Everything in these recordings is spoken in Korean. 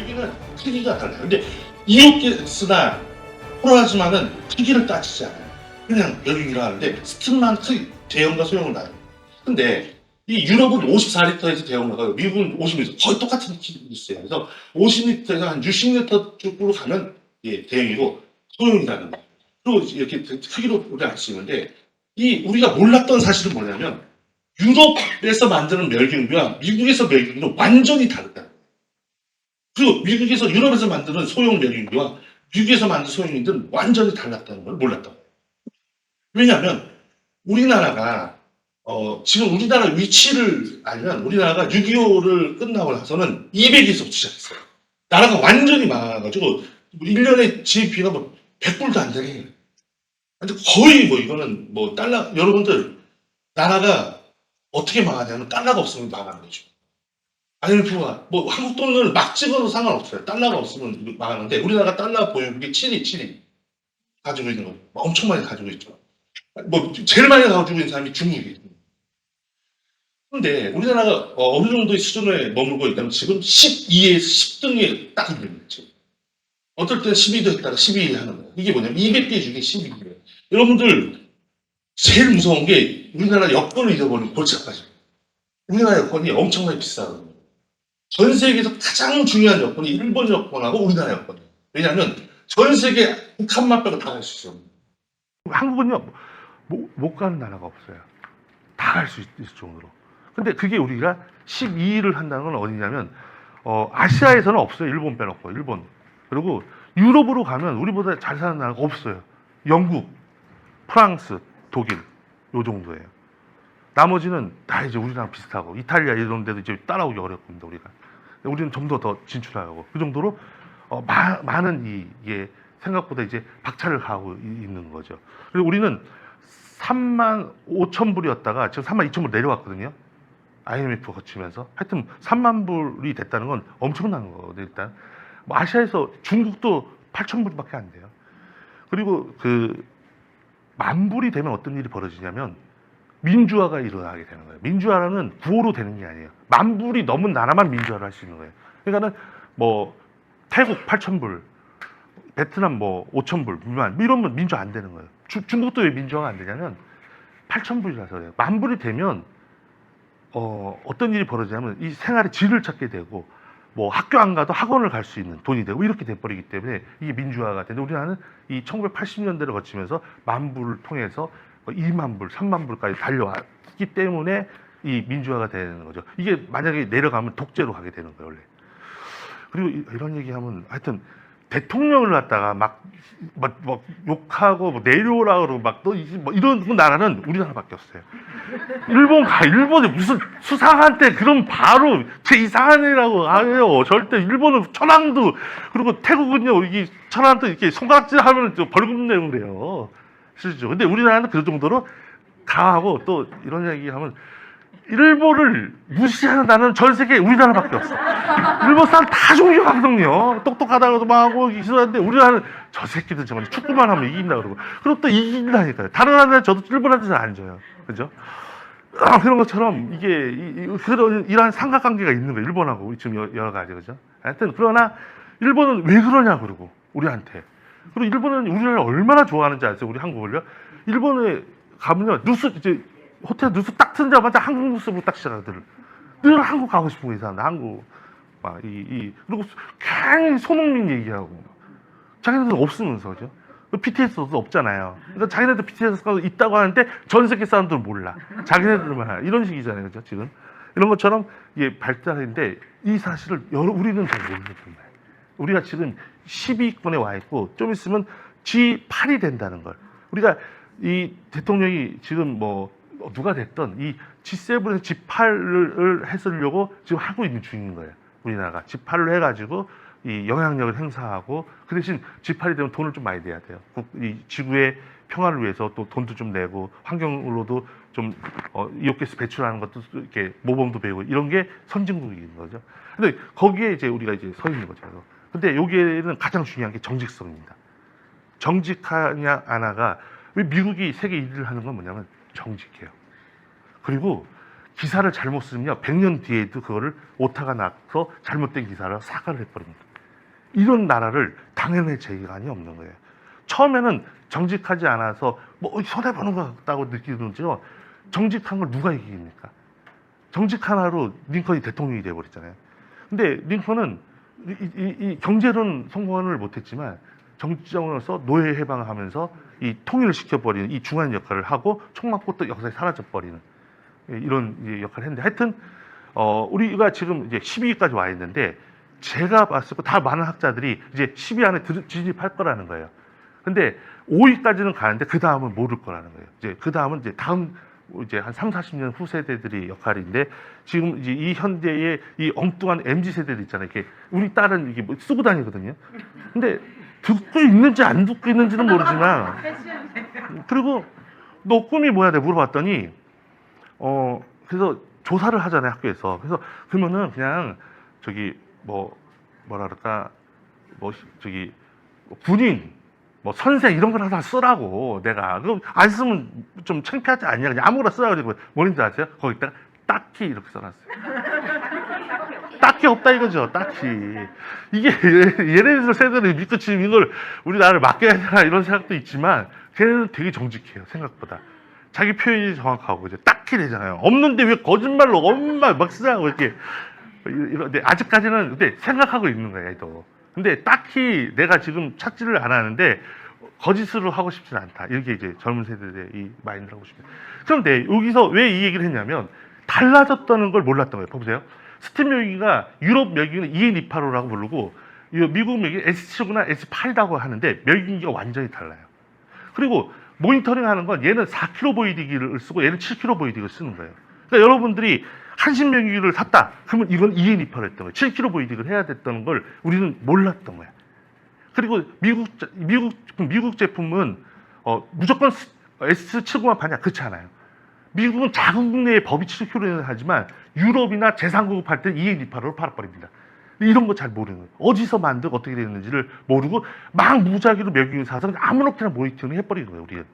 여기는 크기가 달라요. 근데 이오게스나 코로나지만은 크기를 따지지 않아요. 그냥 여기라 하는데 스팀만 크기, 대형과 소형을 나요. 근데 이 유럽은 54리터에서 대형 나가요. 미국은 50리터. 거의 똑같은 크기 있어요. 그래서 50리터에서 한 60리터 쪽으로 가면 예, 대형이고 소형이라는 거예요. 그리고 이렇게 크기로 우리 알 수 있는데 이 우리가 몰랐던 사실은 뭐냐면 유럽에서 만드는 멸균비와 미국에서 멸균비는 완전히 다르다. 그리고 미국에서 유럽에서 만드는 소형 멸균비와 미국에서 만든 소형인들은 완전히 달랐다는 걸 몰랐던 거예요. 왜냐하면 우리나라가 지금 우리나라 위치를 알면 우리나라가 6.25를 끝나고 나서는 200에서 시작했어요. 나라가 완전히 망해가지고 1년에 GDP가 뭐 100불도 안 되게. 근데 거의 뭐 이거는 뭐 달러 여러분들 나라가 어떻게 망하냐면 달러가 없으면 망하는 거죠. IMF가 뭐 한국 돈을 막 찍어도 상관없어요. 달러가 없으면 망하는데 우리나라가 달러 보유국이 7위 가지고 있는 거 엄청 많이 가지고 있죠. 뭐 제일 많이 가지고 있는 사람이 중국이에요. 근데 우리나라가 어느 정도의 수준에 머물고 있다면 지금 12에서 10등에 딱 있는 거지. 어떨 때는 12도 했다가 12위 하는 거예요. 이게 뭐냐면 200개 중에 12위예요. 여러분들 제일 무서운 게 우리나라 여권을 잃어버리면 골치아파져. 우리나라 여권이 엄청나게 비싸거든요. 전 세계에서 가장 중요한 여권이 일본 여권하고 우리나라 여권이에요. 왜냐하면 전 세계 북한만 빼고 다 갈 수 있어요. 한국은요 못 가는 나라가 없어요. 다 갈 수 있을 정도로. 근데 그게 우리가 12위를 한다는 건 어디냐면 아시아에서는 없어요. 일본 빼놓고 일본. 그리고 유럽으로 가면 우리보다 잘 사는 나라가 없어요. 영국, 프랑스, 독일 요 정도예요. 나머지는 다 이제 우리랑 비슷하고 이탈리아 이런 데도 이제 따라오기 어렵습니다. 우리가. 우리는 좀 더 진출하고 그 정도로 많은 이게 생각보다 이제 박차를 가고 있는 거죠. 그리고 우리는 35,000불이었다가 지금 32,000불 내려왔거든요. IMF 거치면서 하여튼 3만 불이 됐다는 건 엄청난 거거든요. 일단 뭐 아시아에서 중국도 8,000불밖에 안 돼요. 그리고 그 만불이 되면 어떤 일이 벌어지냐면 민주화가 일어나게 되는 거예요. 민주화는 구호로 되는 게 아니에요. 만불이 넘은 나라만 민주화를 할 수 있는 거예요. 그러니까는 뭐 태국 8,000불, 베트남 뭐 5,000불 미만 이러면 민주화 안 되는 거예요. 중국도 왜 민주화가 안 되냐면 8,000불이라서 그래요. 만불이 되면 어떤 일이 벌어지냐면 이 생활의 질을 찾게 되고 뭐 학교 안 가도 학원을 갈 수 있는 돈이 되고 이렇게 돼버리기 때문에 이게 민주화가 되는데 우리나라는 이 1980년대를 거치면서 만불을 통해서 2만 불, 3만 불까지 달려왔기 때문에 이 민주화가 되는 거죠. 이게 만약에 내려가면 독재로 가게 되는 거예요, 원래. 그리고 이런 얘기하면 하여튼 대통령을 갖다가 막 욕하고 뭐 내려오라 그러고 막 또 뭐 이런 나라는 우리나라밖에 없어요. 일본에 무슨 수상한 때 그럼 바로 제 이상한 애라고 해요. 절대 일본은 천황도 그리고 태국은요 이게 천황도 이렇게 손가락질 하면 벌금 내고 그래요. 실죠. 근데 우리나라는 그 정도로 다 하고 또 이런 얘기하면 일본을 무시하는 나라는 전 세계에 우리나라밖에 없어. 일본 사람 다 존경하거든요. 똑똑하다고도 막 하고 기술하는데 우리나라는 저 새끼들 정말 축구만 하면 이긴다 그러고 그리고 또 이긴다니까요. 다른 나라는 저도 일본한테는 안 져요. 그죠? 그런 것처럼 이게 이러한 삼각관계가 있는 거예요. 일본하고 지금 여러 가지 그죠? 하여튼 그러나 일본은 왜 그러냐 그러고 우리한테. 그리고 일본은 우리나라를 얼마나 좋아하는지 아세요? 우리 한국을요? 일본에 가면요 뉴스 이제 호텔 뉴스 딱 틀자마자 한국 뉴스로 딱 시작하더라고요. 늘 한국 가고 싶은 거 이 사람들 한국 막 그리고 굉장히 손흥민 얘기하고 자기네들은 없으면서 그죠? BTS도 없잖아요. 그러니까 자기네들 BTS가 있다고 하는데 전 세계 사람들은 몰라. 자기네들만 알아. 이런 식이잖아요, 그죠? 지금 이런 것처럼 이게 발달인데 이 사실을 우리는 잘 모르는 거예요. 우리가 지금 10위권에 와 있고 좀 있으면 G8이 된다는 걸. 우리가 이 대통령이 지금 뭐 누가 됐던 이 G7에서 G8을 했으려고 지금 하고 있는 중인 거예요. 우리나라가 G8을 해가지고 이 영향력을 행사하고 그 대신 G8이 되면 돈을 좀 많이 내야 돼요. 이 지구의 평화를 위해서 또 돈도 좀 내고 환경으로도 좀 이오게스 배출하는 것도 이렇게 모범도 배우고 이런 게 선진국인 거죠. 근데 거기에 이제 우리가 이제 서 있는 거죠. 근데 여기에는 가장 중요한 게 정직성입니다. 정직하냐 안 하가 왜 미국이 세계 1위를 하는 건 뭐냐면 정직해요. 그리고 기사를 잘못 쓰면요 100년 뒤에도 그거를 오타가 나서 잘못된 기사를 사과를 해버립니다. 이런 나라를 당연히 재간이 없는 거예요. 처음에는 정직하지 않아서 뭐 손해보는 것 같다고 느끼는지요. 정직한 걸 누가 이깁니까? 정직 하나로 링컨이 대통령이 돼버렸잖아요. 근데 링컨은 이 경제론 성공을 못했지만 정치적으로서 노예 해방하면서 이 통일을 시켜버리는 이 중요한 역할을 하고 총 맞고 또 역사에 사라져버리는 이런 역할을 했는데 하여튼 우리가 지금 이제 12위까지 와 있는데 제가 봤을 때 다 많은 학자들이 이제 10위 안에 진입할 거라는 거예요. 근데 5위까지는 가는데 그 다음은 모를 거라는 거예요. 이제 그 다음은 이제 다음 이제 한 3, 40년 후 세대들의 역할인데 지금 이제 이 현대의 이 엉뚱한 MZ 세대들 있잖아요. 이렇게 우리 딸은 이게 뭐 쓰고 다니거든요. 근데 듣고 있는지 안 듣고 있는지는 모르지만 그리고 너 꿈이 뭐야? 내가 물어봤더니 그래서 조사를 하잖아요, 학교에서. 그래서 그러면은 그냥 저기 뭐라 그럴까 저기 군인 뭐 선생 이런 걸 하나 쓰라고 내가 그럼 안 쓰면 좀 창피하지 않냐 그냥 아무거나 쓰라고 그러고 뭐인지 아세요? 거기다가 딱히 이렇게 써놨어요. 딱히 없다 이거죠. 딱히 이게 얘네들 세대를 믿고 지금 이걸 우리나라를 맡겨야 되나 이런 생각도 있지만 걔네는 되게 정직해요. 생각보다 자기 표현이 정확하고 이제 딱히 되잖아요. 없는데 왜 거짓말로 엄마 막 쓰라고 이렇게 이런데 아직까지는 근데 생각하고 있는 거예요. 또 근데 딱히 내가 지금 찾지를 않았는데 거짓으로 하고 싶진 않다. 이렇게 이제 젊은 세대들의 이 마인드를 하고 싶어요. 그런데 여기서 왜 이 얘기를 했냐면 달라졌다는 걸 몰랐던 거예요. 보세요. 스팀 묘기가 유럽 묘기는 EN285라고 부르고 미국 묘기 S7구나 S8이라고 하는데 묘기가 완전히 달라요. 그리고 모니터링 하는 건 얘는 4kg 보이디기를 쓰고 얘는 7kg 보이디기를 쓰는 거예요. 그러니까 여러분들이 한신 묘기를 샀다. 그러면 이건 EN285였던 거예요. 7kg 보이디기를 해야 됐다는 걸 우리는 몰랐던 거예요. 그리고 미국 제품은 무조건 S7구만 파냐? 그렇지 않아요. 미국은 자국 내에 법이 7kg는 하지만 유럽이나 제3국을 팔 때는 EN285를 팔아버립니다. 이런 거 잘 모르는 거예요. 어디서 만들고 어떻게 됐는지를 모르고 막 무작위로 묘기를 사서 아무렇게나 모니터링 해버리는 거예요. 우리는.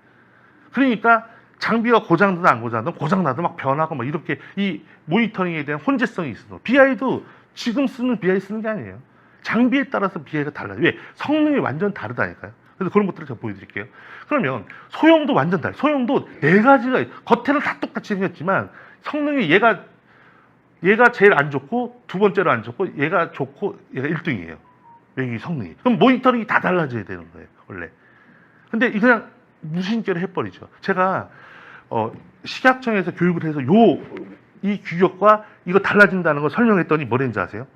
그러니까 장비가 고장나든 안 고장나든 고장나도 막 변하고 막 이렇게 이 모니터링에 대한 혼재성이 있어요. BI도 지금 쓰는 BI 쓰는 게 아니에요. 장비에 따라서 BI가 달라요. 왜? 성능이 완전 다르다니까요. 그래서 그런 것들을 제가 보여드릴게요. 그러면 소형도 완전 달라요. 소형도 네 가지가 겉에는 다 똑같이 생겼지만 성능이 얘가 제일 안 좋고 두 번째로 안 좋고 얘가 좋고 얘가 1등이에요. 여기 성능이. 그럼 모니터링이 다 달라져야 되는 거예요. 원래. 근데 그냥 무신결을 해버리죠. 제가 식약청에서 교육을 해서 이 규격과 이거 달라진다는 걸 설명했더니 뭐랬는지 아세요?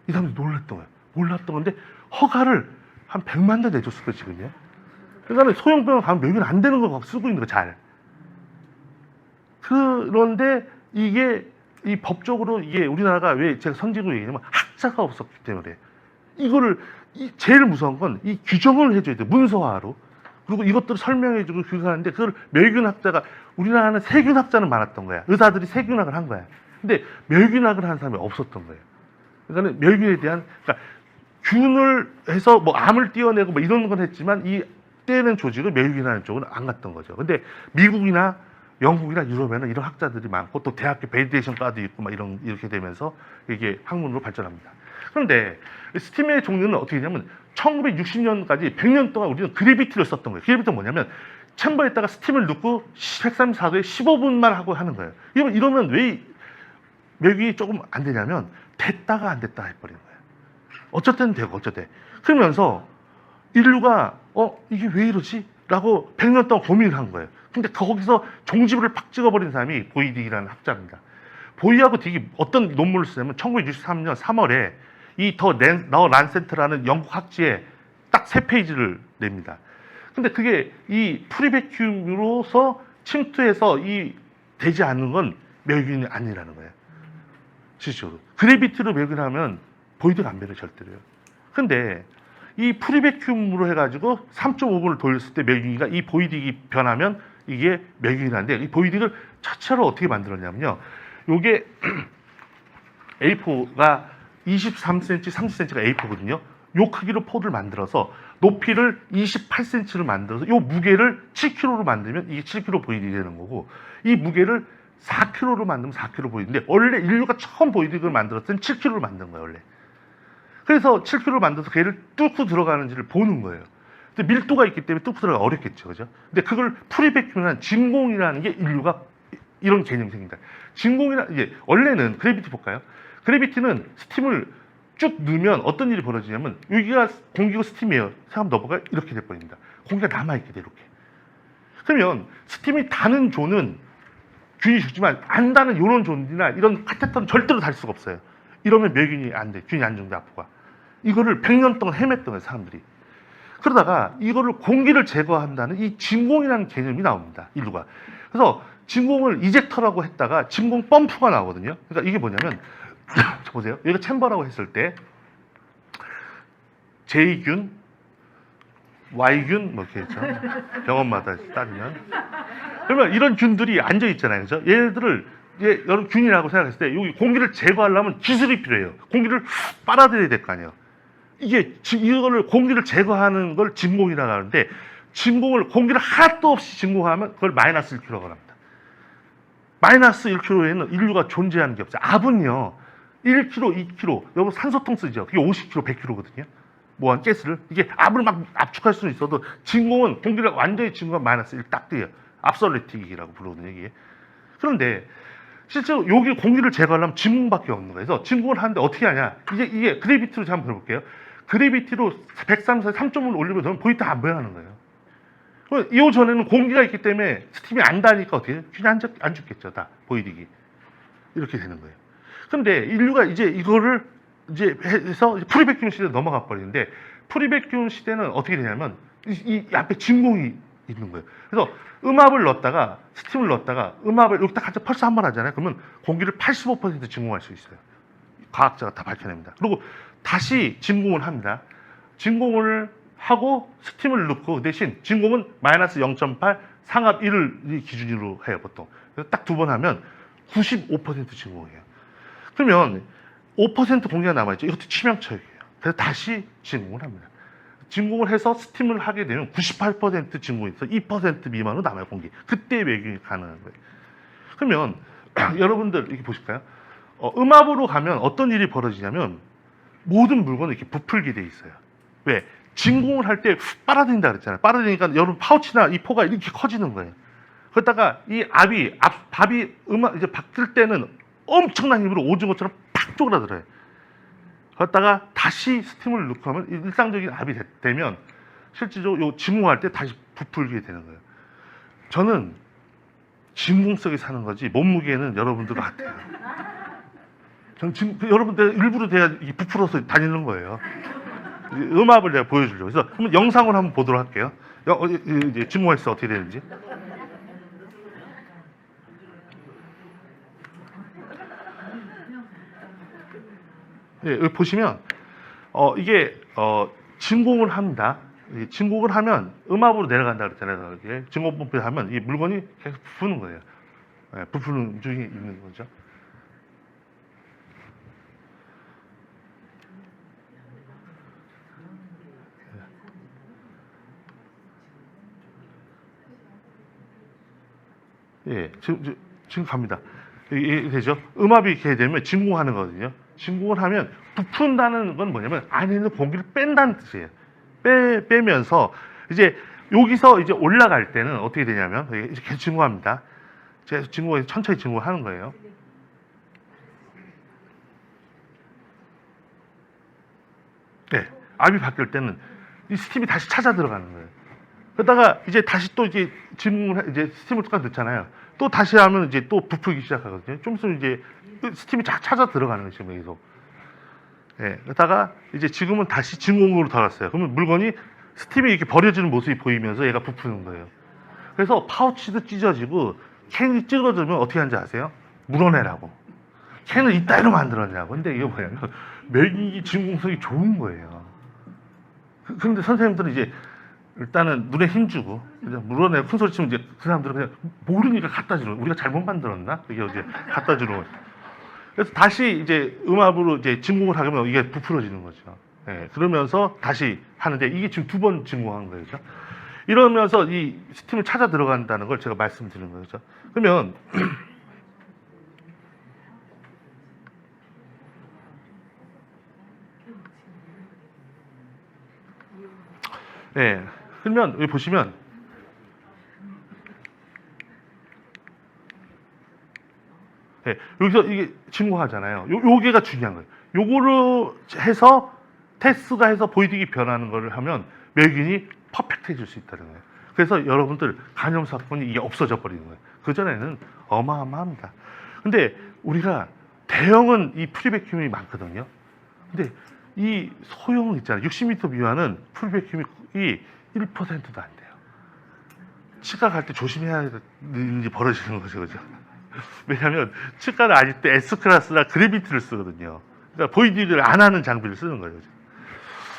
이 사람들이 놀랐던 거예요. 몰랐던 건데 허가를 한 100만 대 내줬을 거예요, 지금요. 그러니까 소형병원 가면 묘기는 안 되는 거 쓰고 있는 거 잘. 그런데 이게 이 법적으로 이게 우리나라가 왜 제가 선진국 얘기냐면 학자가 없었기 때문에 이거를 제일 무서운 건 이 규정을 해줘야 돼. 문서화로. 그리고 이것들을 설명해주고 교육하는데 그걸 멸균학자가 우리나라는 세균학자는 많았던 거야. 의사들이 세균학을 한 거야. 근데 멸균학을 한 사람이 없었던 거예요. 그러니까 멸균에 대한 그러니까 균을 해서 뭐 암을 띄어내고 뭐 이런 건 했지만 이 떼어낸 조직을 멸균하는 쪽은 안 갔던 거죠. 근데 미국이나 영국이나 유럽에는 이런 학자들이 많고 또 대학교 베리데이션 과도 있고 막 이렇게 되면서 이게 학문으로 발전합니다. 그런데 스팀의 종류는 어떻게 되냐면 1960년까지 100년 동안 우리는 그래비티를 썼던 거예요. 그래비티가 뭐냐면 챔버에다가 스팀을 넣고 134도에 15분만 하고 하는 거예요. 이러면 왜 묘기 조금 안 되냐면 됐다가 안 됐다 해버리는 거예요. 어쩔 때는 되고 어쩔 때. 그러면서 인류가 이게 왜 이러지? 라고 100년 동안 고민을 한 거예요. 근데 거기서 종지부를 팍 찍어버린 사람이 보이딕이라는 학자입니다. 보이하고 딕이 어떤 논문을 쓰냐면 1963년 3월에 이 더 란센트라는 영국 학지에 딱 3페이지를 냅니다. 근데 그게 이 프리베큐로서 침투해서 되지 않는 건 멸균이 아니라는 거예요. 실제로. 그래비티로 멸균하면 보이드가 안 변해 절대로요. 근데 이 프리베큐으로 해가지고 3.5분을 돌렸을 때 멸균이가 이 보이딕이 변하면 이게 멸균이 나는데 이 보이딕을 차체로 어떻게 만들었냐면요. 요게 A4가 23cm, 30cm가 A4거든요. 요 크기로 포드를 만들어서 높이를 28cm를 만들어서 요 무게를 7kg로 만들면 이게 7kg 보이딕이 되는 거고 이 무게를 4kg로 만들면 4kg 보이드인데 원래 인류가 처음 보이딕을 만들었을 땐 7kg를 만든 거예요, 원래. 그래서 7kg를 만들어서 걔를 뚫고 들어가는지를 보는 거예요. 근데 밀도가 있기 때문에 뚫고 들어가기 어렵겠죠. 그죠? 근데 그걸 프리베큐um이라는 진공이라는 게 인류가 이런 개념이 생긴다. 진공이란, 이게, 원래는 그래비티 볼까요? 그래비티는 스팀을 쭉 넣으면 어떤 일이 벌어지냐면, 여기가 공기고 스팀이에요. 사람 넣어볼까요? 이렇게 돼버립니다. 공기가 남아있게 돼, 이렇게. 그러면 스팀이 다는 존은 균이 죽지만 안 다는 이런 존이나 이런 카테터는 절대로 달 수가 없어요. 이러면 멸균이 안 돼. 균이 안 죽는데 아프가. 이거를 100년 동안 헤맸던 거예요, 사람들이. 그러다가 이거를 공기를 제거한다는 이 진공이라는 개념이 나옵니다, 인류가. 그래서 진공을 이젝터라고 했다가 진공 펌프가 나오거든요. 그러니까 이게 뭐냐면, 보세요. 여기가 챔버라고 했을 때 J균, Y균, 뭐 이렇게 했죠. 병원마다 따지면. 그러면 이런 균들이 앉아 있잖아요. 그죠? 얘들을 여러 균이라고 생각했을 때 여기 공기를 제거하려면 기술이 필요해요. 공기를 빨아들여야 될 거 아니에요. 이거를 공기를 제거하는 걸 진공이라고 하는데, 진공을 공기를 하나도 없이 진공하면 그걸 마이너스 1kg라고 합니다. 마이너스 1kg에는 인류가 존재하는 게 없어요. 압은요, 1kg, 2kg, 여러분 산소통 쓰죠. 그게 50kg, 100kg거든요. 뭐한 가스를. 이게 압을 막 압축할 수는 있어도 진공은 공기를 완전히 진공하면 마이너스 1 딱 돼요. 압솔루틱이라고 부르거든요, 이게. 그런데 실제로 여기 공기를 제거하려면 진공밖에 없는 거예요. 그래서 진공을 하는데 어떻게 하냐. 이게 그래비티로 한번 들어볼게요. 그래비티로 130에서 3.5를 올리면 되면 보이트 안 보여하는 거예요. 이 전에는 공기가 있기 때문에 스팀이 안 다니까 어떻게 해요? 균이 안 죽겠죠, 다. 보이릭이. 이렇게 되는 거예요. 근데 인류가 이제 이거를 이제 해서 프리베큐움 시대로 넘어가 버리는데, 프리베큐움 시대는 어떻게 되냐면 이 앞에 진공이 있는 거예요. 그래서 음압을 넣었다가 스팀을 넣었다가 음압을 여기 딱 같이 펄스 한 번 하잖아요. 그러면 공기를 85% 진공할 수 있어요. 과학자가 다 밝혀냅니다. 그리고 다시 진공을 합니다. 진공을 하고 스팀을 넣고, 그 대신 진공은 마이너스 0.8, 상압 1을 기준으로 해요, 보통. 그래서 딱 두 번 하면 95% 진공이에요. 그러면 5% 공기가 남아있죠. 이것도 치명적이에요. 그래서 다시 진공을 합니다. 진공을 해서 스팀을 하게 되면 98% 진공이 있어 2% 미만으로 남아요, 공기. 그때 멸균이 가능한 거예요. 그러면 여러분들 이렇게 보실까요? 음압으로 가면 어떤 일이 벌어지냐면 모든 물건은 이렇게 부풀게 돼 있어요. 왜? 진공을 할 때 빨아들인다 그랬잖아요. 빨아들이니까 여러분 파우치나 이 포가 이렇게 커지는 거예요. 그러다가 이 밥이 이제 바뀔 때는 엄청난 힘으로 오징어처럼 팍 쪼그라들어요. 그러다가 다시 스팀을 넣고 하면 일상적인 압이 되면 실질적으로 요 진공할 때 다시 부풀게 되는 거예요. 저는 진공 속에 사는 거지 몸무게는 여러분들과 같아요. 저는 여러분들 일부러 내가 부풀어서 다니는 거예요. 음압을 내가 보여주려고. 그래서 한번 영상으로 한번 보도록 할게요. 이제 진공할 때 어떻게 되는지. 네, 여기 보시면 이게 진공을 합니다. 진공을 하면 음압으로 내려간다 그랬잖아요. 이게 진공 펌프에 하면 이 물건이 계속 부푸는 거예요. 네, 부푸는 중에 있는 거죠. 예, 지금 갑니다. 이게 되죠? 음압이 이렇게 되면 진공하는 거거든요. 진공을 하면 부푼다는 건 뭐냐면 안에 있는 공기를 뺀다는 뜻이에요. 빼면서 이제 여기서 이제 올라갈 때는 어떻게 되냐면 이제 계속 진공합니다. 제가 진공해서 천천히 진공하는 거예요. 네, 압이 바뀔 때는 이 스팀이 다시 찾아 들어가는 거예요. 그러다가 이제 다시 또 이제 이제 스팀을 똑같이 넣잖아요. 또 다시 하면 이제 또 부풀기 시작하거든요. 좀 있으면 이제 스팀이 찾아 들어가는 거죠, 계속. 예, 그러다가 이제 지금은 다시 진공으로 돌아왔어요. 그러면 물건이 스팀이 이렇게 버려지는 모습이 보이면서 얘가 부푸는 거예요. 그래서 파우치도 찢어지고 캔이 찌그러지면 어떻게 하는지 아세요? 물어내라고. 캔을 이따위로 만들었냐고. 근데 이게 뭐냐면 멸균이 진공성이 좋은 거예요. 그런데 선생님들은 이제 일단은 눈에 힘주고 물어내고 큰 소리 치면 이제 그 사람들은 그냥 모르니까 갖다 주는 거예요. 우리가 잘못 만들었나? 이게 이제 갖다 주는 거예요. 그래서 다시 이제 음압으로 이제 진공을 하면 이게 부풀어지는 거죠. 예, 그러면서 다시 하는데 이게 지금 2번 진공한 거죠. 이러면서 이 스팀을 찾아 들어간다는 걸 제가 말씀드리는 거죠. 그러면 예. 그러면 여기 보시면 예, 여기서 이게 증거하잖아요. 요게가 중요한 거예요. 요거를 해서 테스트가 해서 보이딩이 변하는 거를 하면 멸균이 퍼펙트해질 수 있다는 거예요. 그래서 여러분들 간염 사건이 이게 없어져 버리는 거예요. 그전에는 어마어마합니다. 근데 우리가 대형은 이 프리백큐움이 많거든요. 근데 이 소형 있잖아요. 60m 미만은 프리백큐움이 1%도 안 돼요. 치과 갈 때 조심해야 되는 일이 벌어지는 거죠. 그죠? 왜냐하면 치과는 아직도 S클래스나 그래비티를 쓰거든요. 그러니까 보이딩을 안 하는 장비를 쓰는 거예요. 그죠?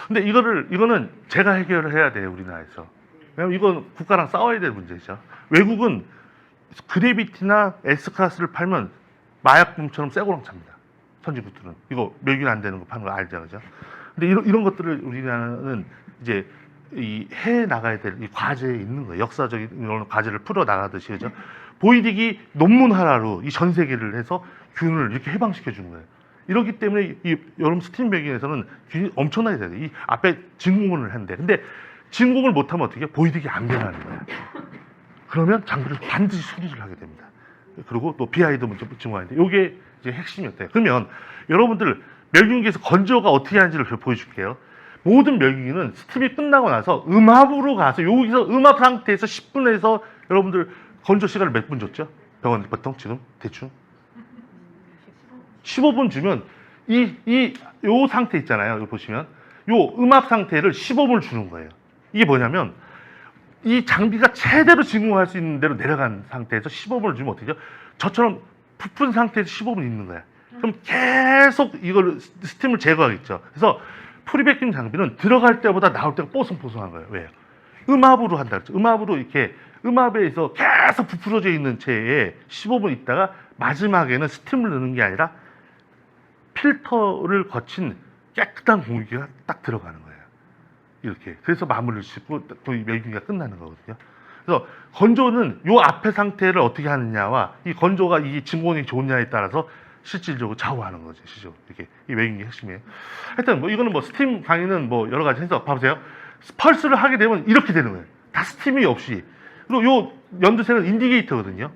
근데 이거는 제가 해결을 해야 돼요. 우리나라에서. 왜냐면 이건 국가랑 싸워야 될 문제죠. 외국은 그래비티나 S클래스를 팔면 마약품처럼 쇠고랑 찹니다. 선진국들은. 이거 멸균 안 되는 거 파는 거 알죠. 그죠? 근데 이런 것들을 우리나라는 이제 이 해에 나가야 될 이 과제에 있는 거예요. 역사적인 이런 과제를 풀어 나가듯이. 그죠? 보이딩이 논문 하나로 이 전 세계를 해서 균을 이렇게 해방시켜 준 거예요. 이렇기 때문에 이 여러분 스팀 멸균에서는 균이 엄청나게 돼요. 이 앞에 진공을 했는데, 근데 진공을 못하면 어떻게 해요? 보이딩이 안 변하는 거예요. 그러면 장비를 반드시 수리를 하게 됩니다. 그리고 또 비하이드 증후하는데 이게 이제 핵심이었대요. 그러면 여러분들 멸균기에서 건조가 어떻게 하는지를 보여줄게요. 모든 멸균기는 스팀이 끝나고 나서 음압으로 가서 여기서 음압 상태에서 10분에서 여러분들 건조 시간을 몇 분 줬죠? 병원 보통 지금 대충 15분 주면 요 상태 있잖아요. 여기 보시면 요 음압 상태를 15분을 주는 거예요. 이게 뭐냐면 이 장비가 최대로 진공할 수 있는 대로 내려간 상태에서 15분을 주면 어떻게 되죠? 저처럼 부푼 상태에서 15분 있는 거야. 그럼 계속 이걸 스팀을 제거하겠죠. 그래서 프리백균 장비는 들어갈 때보다 나올 때가 뽀송뽀송한 거예요. 왜요? 음압으로 한다 그랬죠. 음압으로 이렇게 음압에서 계속 부풀어져 있는 채에 15분 있다가 마지막에는 스팀을 넣는 게 아니라 필터를 거친 깨끗한 공기가 딱 들어가는 거예요. 이렇게. 그래서 마무리를 짓고 또 이 멸균기가 끝나는 거거든요. 그래서 건조는 요 앞에 상태를 어떻게 하느냐와 이 건조가 이 진공이 좋느냐에 따라서 실질적으로 좌우하는 거죠. 실질적으로. 이게 이 멸균기 핵심이에요. 하여튼 뭐 이거는 뭐 스팀 강의는 뭐 여러 가지 해서 봐보세요. 펄스를 하게 되면 이렇게 되는 거예요. 다 스팀이 없이. 그리고 요 연두색은 인디게이터거든요.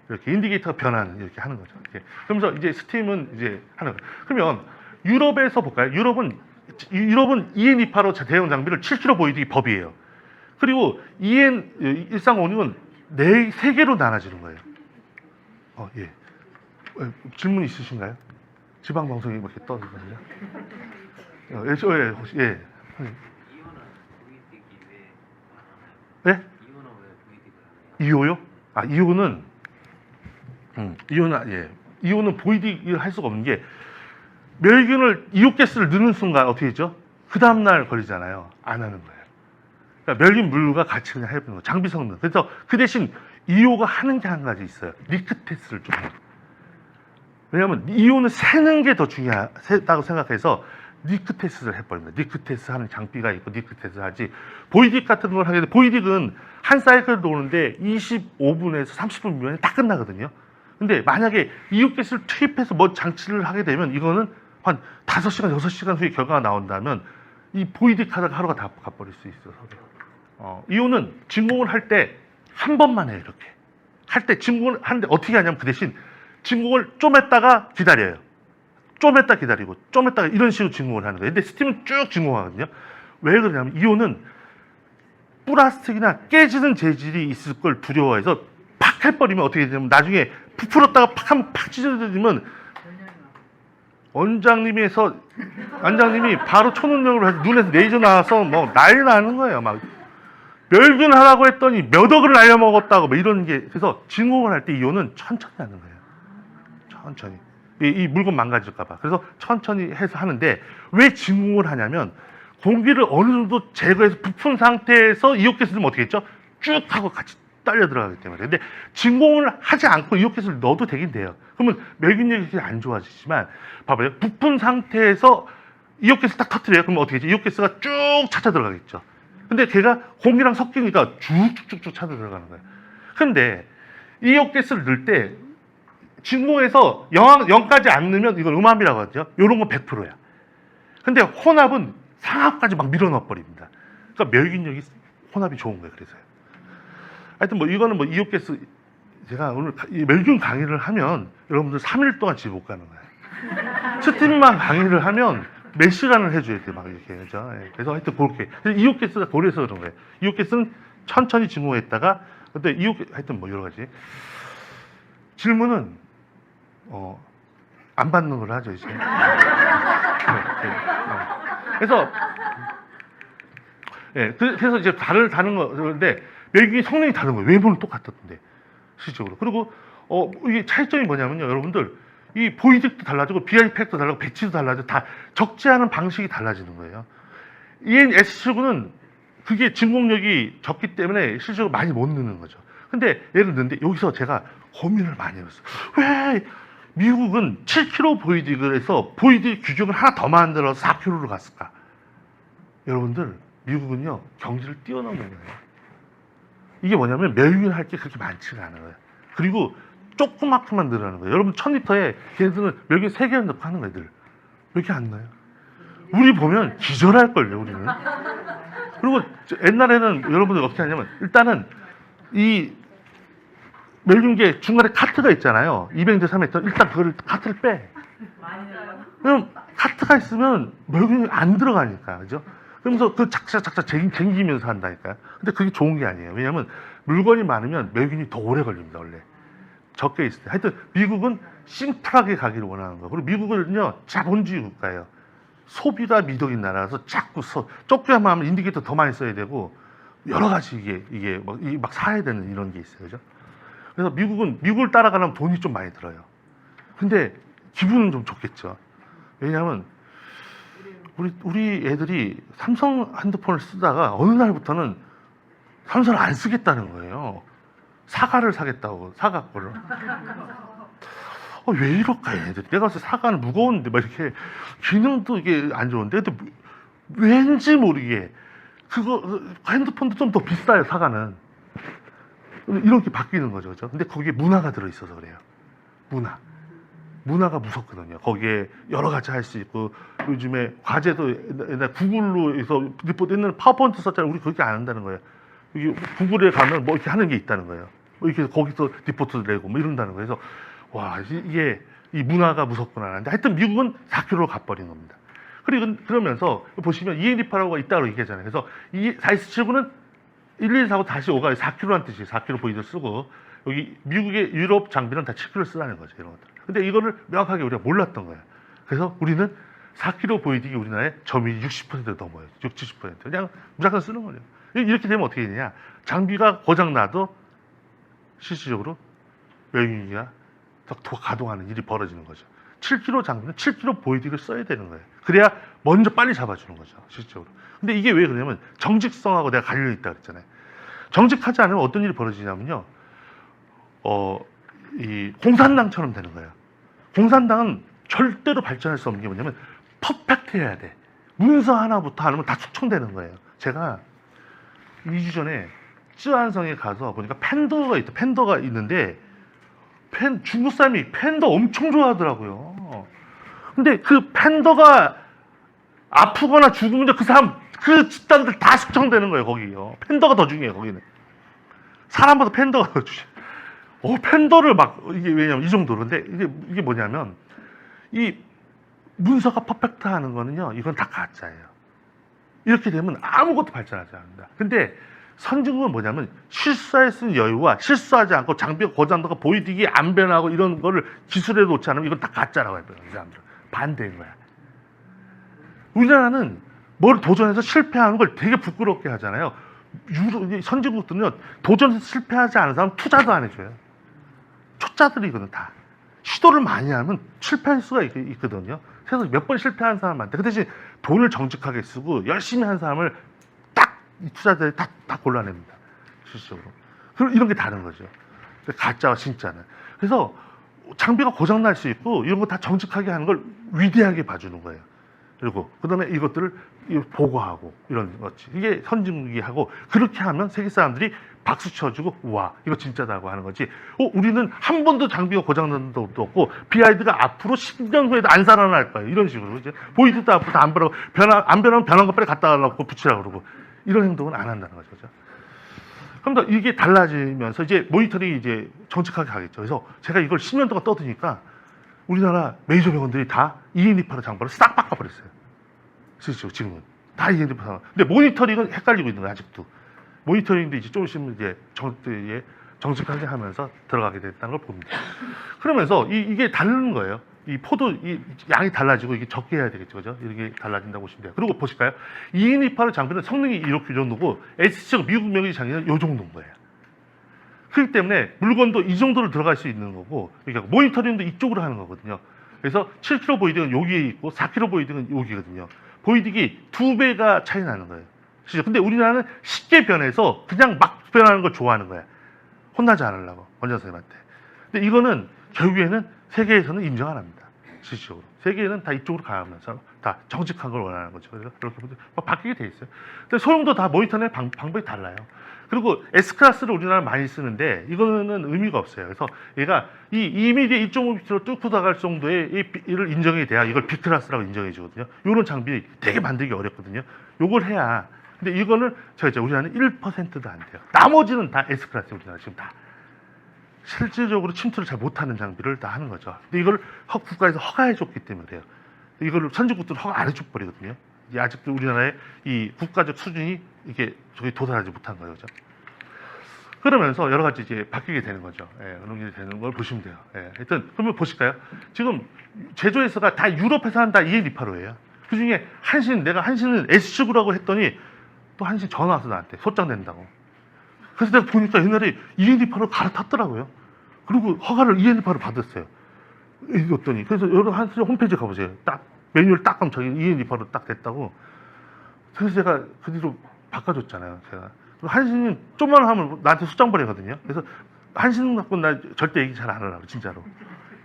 이렇게 인디게이터가 변하는 이렇게 하는 거죠. 이렇게. 그러면서 이제 스팀은 이제 하는 거예요. 그러면 유럽에서 볼까요? 유럽은 EN285 대형 장비를 7kg 보이딩이 법이에요. 그리고 EN1356은 3개로 나눠지는 거예요. 예. 질문 있으신가요? 지방방송이 이렇게 떠들거든요. 예. 예? 이오요? 이오는 보이딩을 할 수가 없는 게 멸균을 이오가스를 넣는 순간 어떻게 되죠? 그 다음날 걸리잖아요. 안 하는 거예요. 그러니까 멸균 물과 같이 그냥 해보는 거예요. 장비 성능. 그래서 그 대신 이오가 하는 게 한 가지 있어요. 리크 테스트를 좀 해요. 왜냐하면 이오는 새는 게 더 중요하다고 생각해서 리크 테스트를 해버립니다. 리크 테스트 하는 장비가 있고 리크 테스트 하지. 보이딩 같은 걸 하게 돼. 보이딩은 한 사이클 도는데 25분에서 30분 미만에 다 끝나거든요. 근데 만약에 이오가스를 투입해서 뭐 장치를 하게 되면 이거는 한 5시간, 6시간 후에 결과가 나온다면 이 보이딩 하다가 하루가 다 가버릴 수 있어서. 이오는 진공을 할 때 한 번만 해요. 이렇게. 할 때 진공을 하는데 어떻게 하냐면 그 대신 진공을 좀 했다가 기다려요. 좀 했다 기다리고 좀 했다가 이런 식으로 진공을 하는 거예요. 근데 스팀은 쭉 진공하거든요. 왜 그러냐면 이오는 플라스틱이나 깨지는 재질이 있을 걸 두려워해서 팍 해버리면 어떻게 되냐면 나중에 부풀었다가 팍 하면 팍 찢어지면 원장님이 바로 초능력으로 해서 눈에서 레이저 나와서 뭐 난리 나는 거예요. 막 멸균 하라고 했더니 몇 억을 날려먹었다고 뭐 이런 게. 그래서 진공을 할 때 이오는 천천히 하는 거예요. 천천히. 이 물건 망가질까봐. 그래서 천천히 해서 하는데 왜 진공을 하냐면 공기를 어느 정도 제거해서 부푼 상태에서 이오가스를 넣으면 어떻게 했죠? 쭉 하고 같이 딸려 들어가기 때문에. 근데 진공을 하지 않고 이오가스를 넣어도 되긴 돼요. 그러면 멸균력이 안 좋아지지만 봐봐요. 부푼 상태에서 이오가스를 딱 터뜨려요. 그러면 어떻게 했죠? 이오가스가 쭉 찾아 들어가겠죠. 근데 걔가 공기랑 섞이니까 쭉쭉쭉 찾아 들어가는 거예요. 근데 이오가스를 넣을 때 진공에서 0까지 안 넣으면 이걸 음압이라고 하죠. 이런 건 100%야. 근데 혼합은 상압까지 막 밀어넣어 버립니다. 그러니까 멸균력이 혼합이 좋은 거예요. 그래서요. 하여튼 뭐 이거는 뭐 이오게스 제가 오늘 이 멸균 강의를 하면 여러분들 3일 동안 집에 못 가는 거예요. 스팀만 강의를 하면 몇 시간을 해줘야 돼, 막 이렇게. 그죠? 예. 그래서 하여튼 그렇게. 이오게스가 고래서 그런 거예요. 이오게스는 천천히 증후했다가, 근데 하여튼 뭐 여러 가지. 질문은, 안 받는 걸 하죠, 이제. 네, 네. 그래서, 예, 그래서 이제 다른 거, 그런데 멸균이 성능이 다른 거예요. 외모는 똑같았던데, 실질적으로. 그리고, 이게 차이점이 뭐냐면요, 여러분들. 이 보이직도 달라지고, BI팩도 달라지고, 배치도 달라지고, 다 적재하는 방식이 달라지는 거예요. EN-S79는 그게 진공력이 적기 때문에 실제로 많이 못 넣는 거죠. 근데 예를 들는데 여기서 제가 고민을 많이 해봤어요. 왜 미국은 7kg 보이직을해서 보이직 규격을 하나 더 만들어서 4kg로 갔을까? 여러분들, 미국은요, 경지를 뛰어넘는 거예요. 이게 뭐냐면 멸균할 게 그렇게 많지가 않은 거예요. 그리고 조그맣게만 늘어나는 거예요. 여러분 1000리터에 걔네들은 멸균 3개를 넣고 하는 거예요. 왜 이렇게 안 넣어요? 우리 보면 기절할걸요, 우리는. 그리고 옛날에는 여러분들 어떻게 하냐면 일단은 이 멸균기에 중간에 카트가 있잖아요. 200대 300대 일단 그거를 카트를 빼. 그럼 카트가 있으면 멸균이 안 들어가니까, 그죠? 그러면서 그 작자 쟁기면서 한다니까요. 근데 그게 좋은 게 아니에요. 왜냐하면 물건이 많으면 멸균이 더 오래 걸립니다, 원래. 적게 있을 때. 하여튼 미국은 심플하게 가기를 원하는 거예요. 그리고 미국은요, 자본주의 국가예요. 소비가 미덕인 나라라서 자꾸 쫓겨야만 하면 인디케이터 더 많이 써야 되고 여러 가지 이게 막 사야 되는 이런 게 있어요. 그죠? 그래서 미국을 따라가려면 돈이 좀 많이 들어요. 근데 기분은 좀 좋겠죠. 왜냐하면 우리 애들이 삼성 핸드폰을 쓰다가 어느 날부터는 삼성을 안 쓰겠다는 거예요. 사과를 사겠다고, 사과 거를. 왜 이럴까, 얘들. 내가 봤을 때 사과는 무거운데, 막 이렇게, 기능도 이게 안 좋은데, 근데 왠지 모르게, 핸드폰도 좀 더 비싸요, 사과는. 이렇게 바뀌는 거죠, 그죠? 근데 거기에 문화가 들어있어서 그래요. 문화가 무섭거든요. 거기에 여러 가지 할 수 있고, 요즘에 과제도 옛날 구글로 해서 리포트 옛날에 파워포인트 썼잖아요. 우리 그렇게 안 한다는 거예요. 여기 구글에 가면 뭐 이렇게 하는 게 있다는 거예요. 뭐 이렇게 거기서 리포트 내고 뭐 이런다는 거예요. 그래서 와, 이게 이 문화가 무섭구나 하는데 하여튼 미국은 4kg로 가버린 겁니다. 그러면서 보시면 EN28하고가 있다고 얘기하잖아요. 그래서 이 4S79는 1, 2, 4, 5, 다시 5가 4kg란 뜻이에요. 4kg 보이드 쓰고 여기 미국의 유럽 장비는 다 7kg 쓰라는 거죠. 이런 것들. 근데 이거를 명확하게 우리가 몰랐던 거예요. 그래서 우리는 4kg 보이딩이 우리나라의 점유율이 60% 넘어요. 60, 70%. 그냥 무작정 쓰는 거예요. 이렇게 되면 어떻게 되냐. 장비가 고장나도 실질적으로 멸균기가 더 가동하는 일이 벌어지는 거죠. 7kg 장비는 7kg 보이딩을 써야 되는 거예요. 그래야 먼저 빨리 잡아주는 거죠. 실질적으로. 근데 이게 왜 그러냐면 정직성하고 내가 관련이 있다 그랬잖아요. 정직하지 않으면 어떤 일이 벌어지냐면요. 이 공산당처럼 되는 거예요. 공산당은 절대로 발전할 수 없는 게 뭐냐면 퍼펙트해야 돼. 문서 하나부터 안 하면 다 숙청되는 거예요. 제가 2주 전에 쯔안성에 가서 보니까 팬더가 있는데 중국 사람이 팬더 엄청 좋아하더라고요. 근데 그 팬더가 아프거나 죽으면 그 집단들 다 숙청되는 거예요, 거기요. 팬더가 더 중요해요, 거기는. 사람보다 팬더가 더 중요해요. 팬더를 이게 왜냐면 이 정도로. 근데 이게 뭐냐면, 이 문서가 퍼펙트 하는 거는요, 이건 다 가짜예요. 이렇게 되면 아무것도 발전하지 않는다. 근데 선진국은 뭐냐면, 실수할 수 있는 여유와 실수하지 않고 장비가 고장나고 보이딩이 안 변하고 이런 거를 기술에 놓지 않으면 이건 다 가짜라고 해요, 이 사람들은. 반대인 거야. 우리나라는 뭘 도전해서 실패하는 걸 되게 부끄럽게 하잖아요. 선진국들은요, 도전해서 실패하지 않은 사람 투자도 안 해줘요. 초짜들이거든, 다. 시도를 많이 하면 실패할 수가 있거든요. 그래서 몇 번 실패한 사람한테. 그 대신 돈을 정직하게 쓰고 열심히 한 사람을 딱, 이 투자자들이 다 골라냅니다. 실질적으로. 그리고 이런 게 다른 거죠. 가짜와 진짜는. 그래서 장비가 고장날 수 있고 이런 거 다 정직하게 하는 걸 위대하게 봐주는 거예요. 그리고 그 다음에 이것들을 보고하고 이런 거지. 이게 선진국이 하고 그렇게 하면 세계 사람들이 박수 쳐주고 와 이거 진짜다고 하는 거지. 우리는 한 번도 장비가 고장난 적도 없고 BID가 앞으로 10년 후에도 안 살아날 거예요. 이런 식으로 이제 보이드도 앞으로 안 변하고 안 변하면 변한 거 빨리 갖다 놓고 붙이라고 그러고 이런 행동은 안 한다는 거죠. 그죠? 그럼 더 이게 달라지면서 이제 모니터링이 이제 정직하게 가겠죠. 그래서 제가 이걸 10년 동안 떠드니까 우리나라 메이저 병원들이 다 END8 장비를 싹 바꿔버렸어요. 실제로 지금은 다 END8 장비. 근데 모니터링은 헷갈리고 있는 거예요. 아직도. 모니터링도 이제 조금씩 이제 정직하게 하면서 들어가게 됐다는 걸 봅니다. 그러면서 이게 다른 거예요. 이 포도 이 양이 달라지고 이게 적게 해야 되겠죠, 그죠? 이렇게 달라진다고 보시면 돼요. 그리고 보실까요? END8 장비는 성능이 이렇게 정도고 SC가 미국 명의 장비는 이 정도인 거예요. 그렇기 때문에 물건도 이 정도로 들어갈 수 있는 거고, 그러니까 모니터링도 이쪽으로 하는 거거든요. 그래서 7kg 보이딩은 여기에 있고 4kg 보이딩은 여기거든요. 보이딩이 2배가 차이 나는 거예요. 근데 우리나라는 쉽게 변해서 그냥 막 변하는 걸 좋아하는 거야. 혼나지 않으려고 원장 선생님한테. 근데 이거는 결국에는 세계에서는 인정 안 합니다. 실질적으로 세계에는 다 이쪽으로 가면서 다 정직한 걸 원하는 거죠. 그래서 그렇게 바뀌게 돼 있어요. 근데 소형도 다 모니터링 방법이 달라요. 그리고 S 클래스를 우리나라 많이 쓰는데 이거는 의미가 없어요. 그래서 얘가 이 2mm 1.5m로 뚫고 나갈 정도의 이를 인정이 돼야 이걸 B 클래스라고 인정해 주거든요. 이런 장비 되게 만들기 어렵거든요. 요걸 해야. 근데 이거는 저희가 우리나라는 1%도 안 돼요. 나머지는 다 S 클래스 우리나라 지금 다. 실질적으로 침투를 잘 못하는 장비를 다 하는 거죠. 근데 이걸 국가에서 허가해줬기 때문에 그래요. 이거를 선진국들은 허가 안 해줘 버리거든요. 아직도 우리나라의 이 국가적 수준이 이게 저기 도달하지 못한 거예요, 그죠? 그러면서 여러 가지 이제 바뀌게 되는 거죠. 예, 그런 게 되는 걸 보시면 돼요. 예, 하여튼 그러면 보실까요? 지금 제조회사가 다 유럽 회사는 다 END8호예요. 그 중에 내가 한신은 S축이라고 했더니 또 한신 전화 와서 나한테 소장 낸다고. 그래서 내가 보니까 옛날에 END8을 갈아탔더라고요. 그리고 허가를 END8을 받았어요. 이랬더니 그래서 여러 한신 홈페이지 가보세요. 딱 메뉴를 딱 하면 저기 END8로 딱 됐다고. 그래서 제가 그 뒤로 바꿔줬잖아요. 제가 한신은 좀만 하면 나한테 수장 버리거든요. 그래서 한신 갖고 나 절대 얘기 잘 안 하려고 진짜로.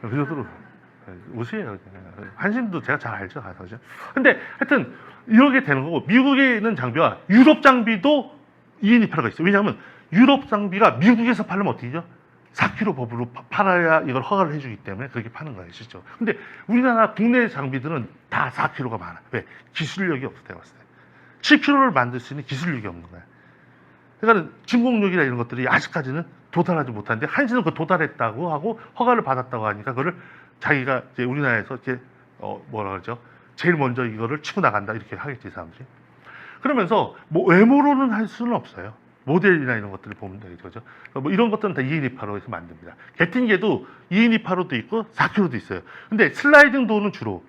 그래서 웃으세요. 한신도 제가 잘 알죠, 가서 그죠. 근데 하여튼 이렇게 되는 거고 미국에 있는 장비와 유럽 장비도 END8가 있어요. 왜냐하면 유럽 장비가 미국에서 팔려면 어떻게 되죠? 4kg 법으로 팔아야 이걸 허가를 해주기 때문에 그렇게 파는 거예요, 실제로. 근데 우리나라 국내 장비들은 다 4kg가 많아. 왜? 기술력이 없어, 내가 봤을 때. 7kg를 만들 수 있는 기술력이 없는 거야. 그러니까 진공력이나 이런 것들이 아직까지는 도달하지 못하는데 한신은 그 도달했다고 하고 허가를 받았다고 하니까 그거를 자기가 이제 우리나라에서 이제 뭐라 그러죠? 제일 먼저 이거를 치고 나간다 이렇게 하겠지, 이 사람들이. 그러면서 뭐 외모로는 할 수는 없어요. 모델이나 이런 것들을 보면 되겠죠, 그죠? 뭐 이런 것들은 다 END8호에서 만듭니다. 개팅계도 END8호도 있고 4kg도 있어요. 근데 슬라이딩 도어는 주로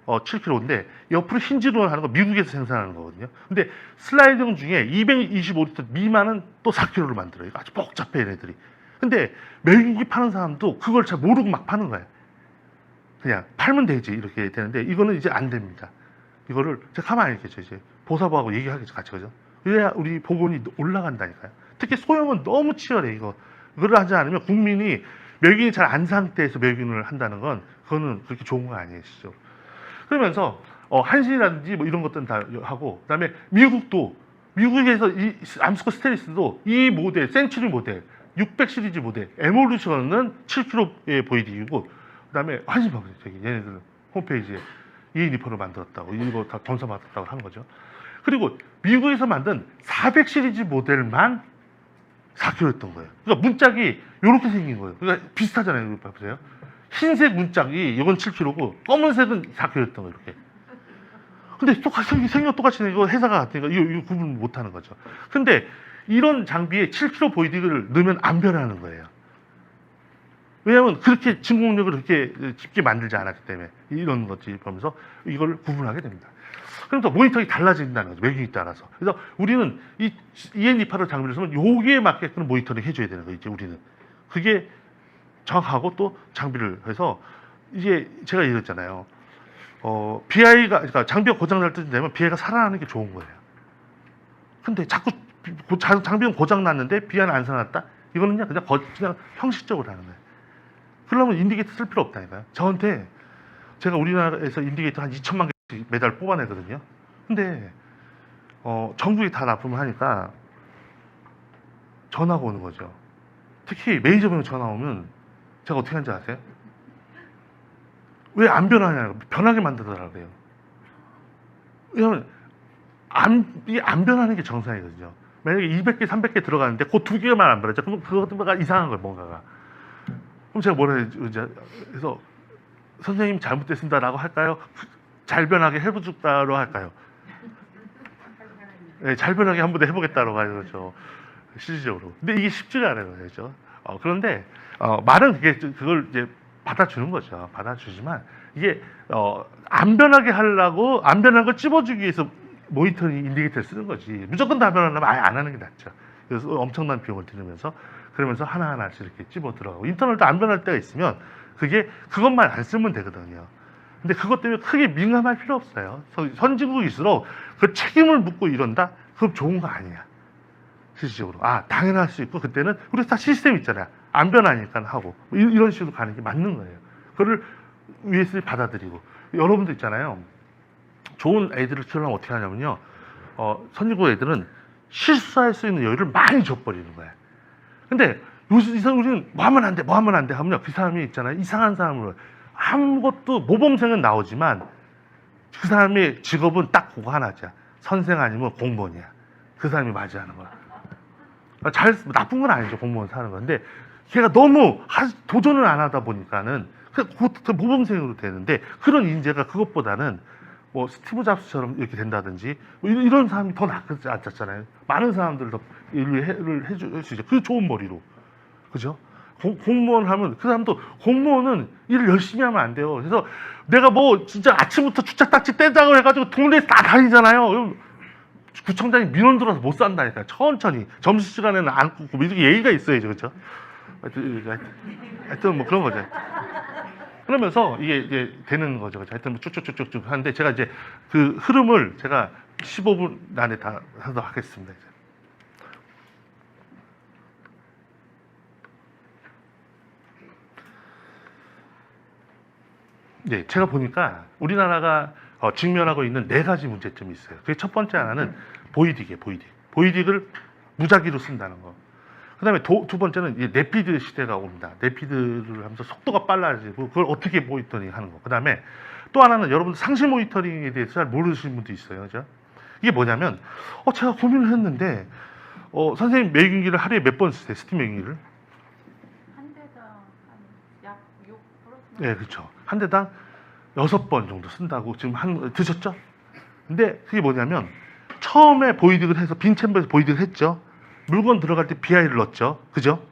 7kg인데 옆으로 힌지로 하는 거 미국에서 생산하는 거거든요. 근데 슬라이딩 중에 225리터 미만은 또 4kg로 만들어요. 아주 복잡해 얘네들이. 근데 매기기 파는 사람도 그걸 잘 모르고 막 파는 거예요. 그냥 팔면 되지 이렇게 되는데 이거는 이제 안 됩니다. 이거를 제가 가만히 있겠죠. 이제 보사부하고 얘기하겠죠, 같이. 그죠? 그래야 우리 보건이 올라간다니까요. 특히 소형은 너무 치열해. 이거를 하지 않으면 국민이 멸균이 잘 안 상태에서 멸균을 한다는 건 그거는 그렇게 좋은 거 아니에요, 진짜. 그러면서 한신이라든지 뭐 이런 것들은 다 하고, 그다음에 미국에서 이 암스코 스테리스도 이 모델 센츄리 모델 600 시리즈 모델 에볼루션은 7kg의 보이딩이고, 그다음에 한신 봐보세요. 저기 얘네들 홈페이지에 END8로 만들었다고 이거 다 검사 받았다고 하는 거죠. 그리고 미국에서 만든 400 시리즈 모델만 4kg였던 거예요. 그러니까 문짝이 이렇게 생긴 거예요. 그러니까 비슷하잖아요. 이거 보세요. 흰색 문짝이 이건 7kg고 검은색은 4kg였던 거예요. 이렇게. 근데 똑같이 생겨 똑같이 이거 회사가 같으니까 이거 구분 못 하는 거죠. 근데 이런 장비에 7kg 보이딩을 넣으면 안 변하는 거예요. 왜냐하면 그렇게 진공력을 그렇게 깊게 만들지 않았기 때문에 이런 것들이 보면서 이걸 구분하게 됩니다. 그러면서 모니터링이 달라진다는 거죠. 외국에 따라서. 그래서 우리는 이 END8을 장비를 쓰면 여기에 맞게끔 모니터링 해줘야 되는 거예요. 이제 우리는. 그게 정확하고 또 장비를 해서 이제 제가 얘기했잖아요. 그러니까 장비가 고장날 때 되면 BI가 살아나는 게 좋은 거예요. 근데 자꾸 장비는 고장 났는데 BI는 안 살아났다? 이거는요, 그냥 형식적으로 하는 거예요. 그러면 인디게이터 쓸 필요 없다니까요. 저한테 제가 우리나라에서 인디게이터 한 2천만 개씩 매달 뽑아내거든요. 근데 전국이 다 납품을 하니까 전화가 오는 거죠. 특히 매니저분 전화 오면 제가 어떻게 하는지 아세요? 왜 안 변하냐고 변하게 만들더라고요. 왜냐하면 안 변하는 게 정상이거든요. 만약에 200개, 300개 들어가는데 그 2개만 안 변하죠. 그럼 그것가 이상한 거예요, 뭔가가. 그럼 제가 뭐라 해야지? 그래서 선생님 잘못됐습니다라고 할까요? 잘 변하게 해보겠다로 할까요? 네, 잘 변하게 한번 해보겠다고 하죠. 실질적으로. 근데 이게 쉽지가 않아요, 그죠? 그런데 말은 그걸 이제 받아주는 거죠. 받아주지만 이게 안 변하게 하려고 안 변한 걸 찝어주기 위해서 모니터링 인디케이터를 쓰는 거지. 무조건 다 변하려면 아예 안 하는 게 낫죠. 그래서 엄청난 비용을 들이면서 그러면서 하나하나씩 이렇게 찝어 들어가고 인터널도 안 변할 때가 있으면 그것만 안 쓰면 되거든요. 근데 그것 때문에 크게 민감할 필요 없어요. 선진국일수록 그 책임을 묻고 이런다? 그럼 좋은 거 아니야. 실질적으로. 당연할 수 있고, 그때는 우리 다 시스템 있잖아요. 안 변하니까 하고. 이런 식으로 가는 게 맞는 거예요. 그거를 위에서 받아들이고. 여러분도 있잖아요. 좋은 애들을 키우려면 어떻게 하냐면요. 선진국 애들은 실수할 수 있는 여유를 많이 줘버리는 거예요. 근데 우리는 뭐 하면 안 돼, 뭐 하면 안 돼 하면요. 그 사람이 있잖아요. 이상한 사람으로. 아무것도 모범생은 나오지만 그 사람의 직업은 딱 그거 하나죠. 선생 아니면 공무원이야. 그 사람이 맞이하는 거야. 나쁜 건 아니죠. 공무원 사는 건데 걔가 너무 도전을 안 하다 보니까는 그 모범생으로 되는데 그런 인재가 그것보다는 뭐 스티브 잡스처럼 이렇게 된다든지 뭐 이런 사람이 더 낫잖아요. 많은 사람들 더 일을 해줄 수 있죠. 그 좋은 머리로. 그죠? 공무원 하면 그 사람도 공무원은 일을 열심히 하면 안 돼요. 그래서 내가 뭐 진짜 아침부터 주차딱지 떼자고 해가지고 동네에 다 다니잖아요. 구청장이 민원 들어서 못 산다니까. 천천히 점심시간에는 안 굽고 이렇게 예의가 있어야죠. 그렇죠? 하여튼 뭐 그런 거죠. 그러면서 이게 이제 되는 거죠. 그렇죠? 하여튼 뭐 쭉쭉쭉쭉 하는데 제가 이제 그 흐름을 제가 15분 안에 다 하도록 하겠습니다. 이제. 네, 제가 보니까 우리나라가 직면하고 있는 4가지 문제점이 있어요. 그게 첫 번째 하나는 보이딕이에요, 보이딕. 보이딕을 무작위로 쓴다는 거. 그 다음에 두 번째는 이제 내피드 시대가 옵니다. 내피드를 하면서 속도가 빨라지고 그걸 어떻게 모니터링 하는 거. 그 다음에 또 하나는 여러분들 상시 모니터링에 대해서 잘 모르시는 분도 있어요. 그죠? 이게 뭐냐면, 제가 고민을 했는데, 선생님 매일경기를 하루에 몇 번 쓰세요? 스팀 매일경기를? 한 대당 약 6%? 네, 그렇죠. 한 대당 6번 정도 쓴다고 지금 드셨죠? 근데 그게 뭐냐면 처음에 보이딕을 해서 빈 챔버에서 보이딕을 했죠. 물건 들어갈 때 BI를 넣었죠. 그죠?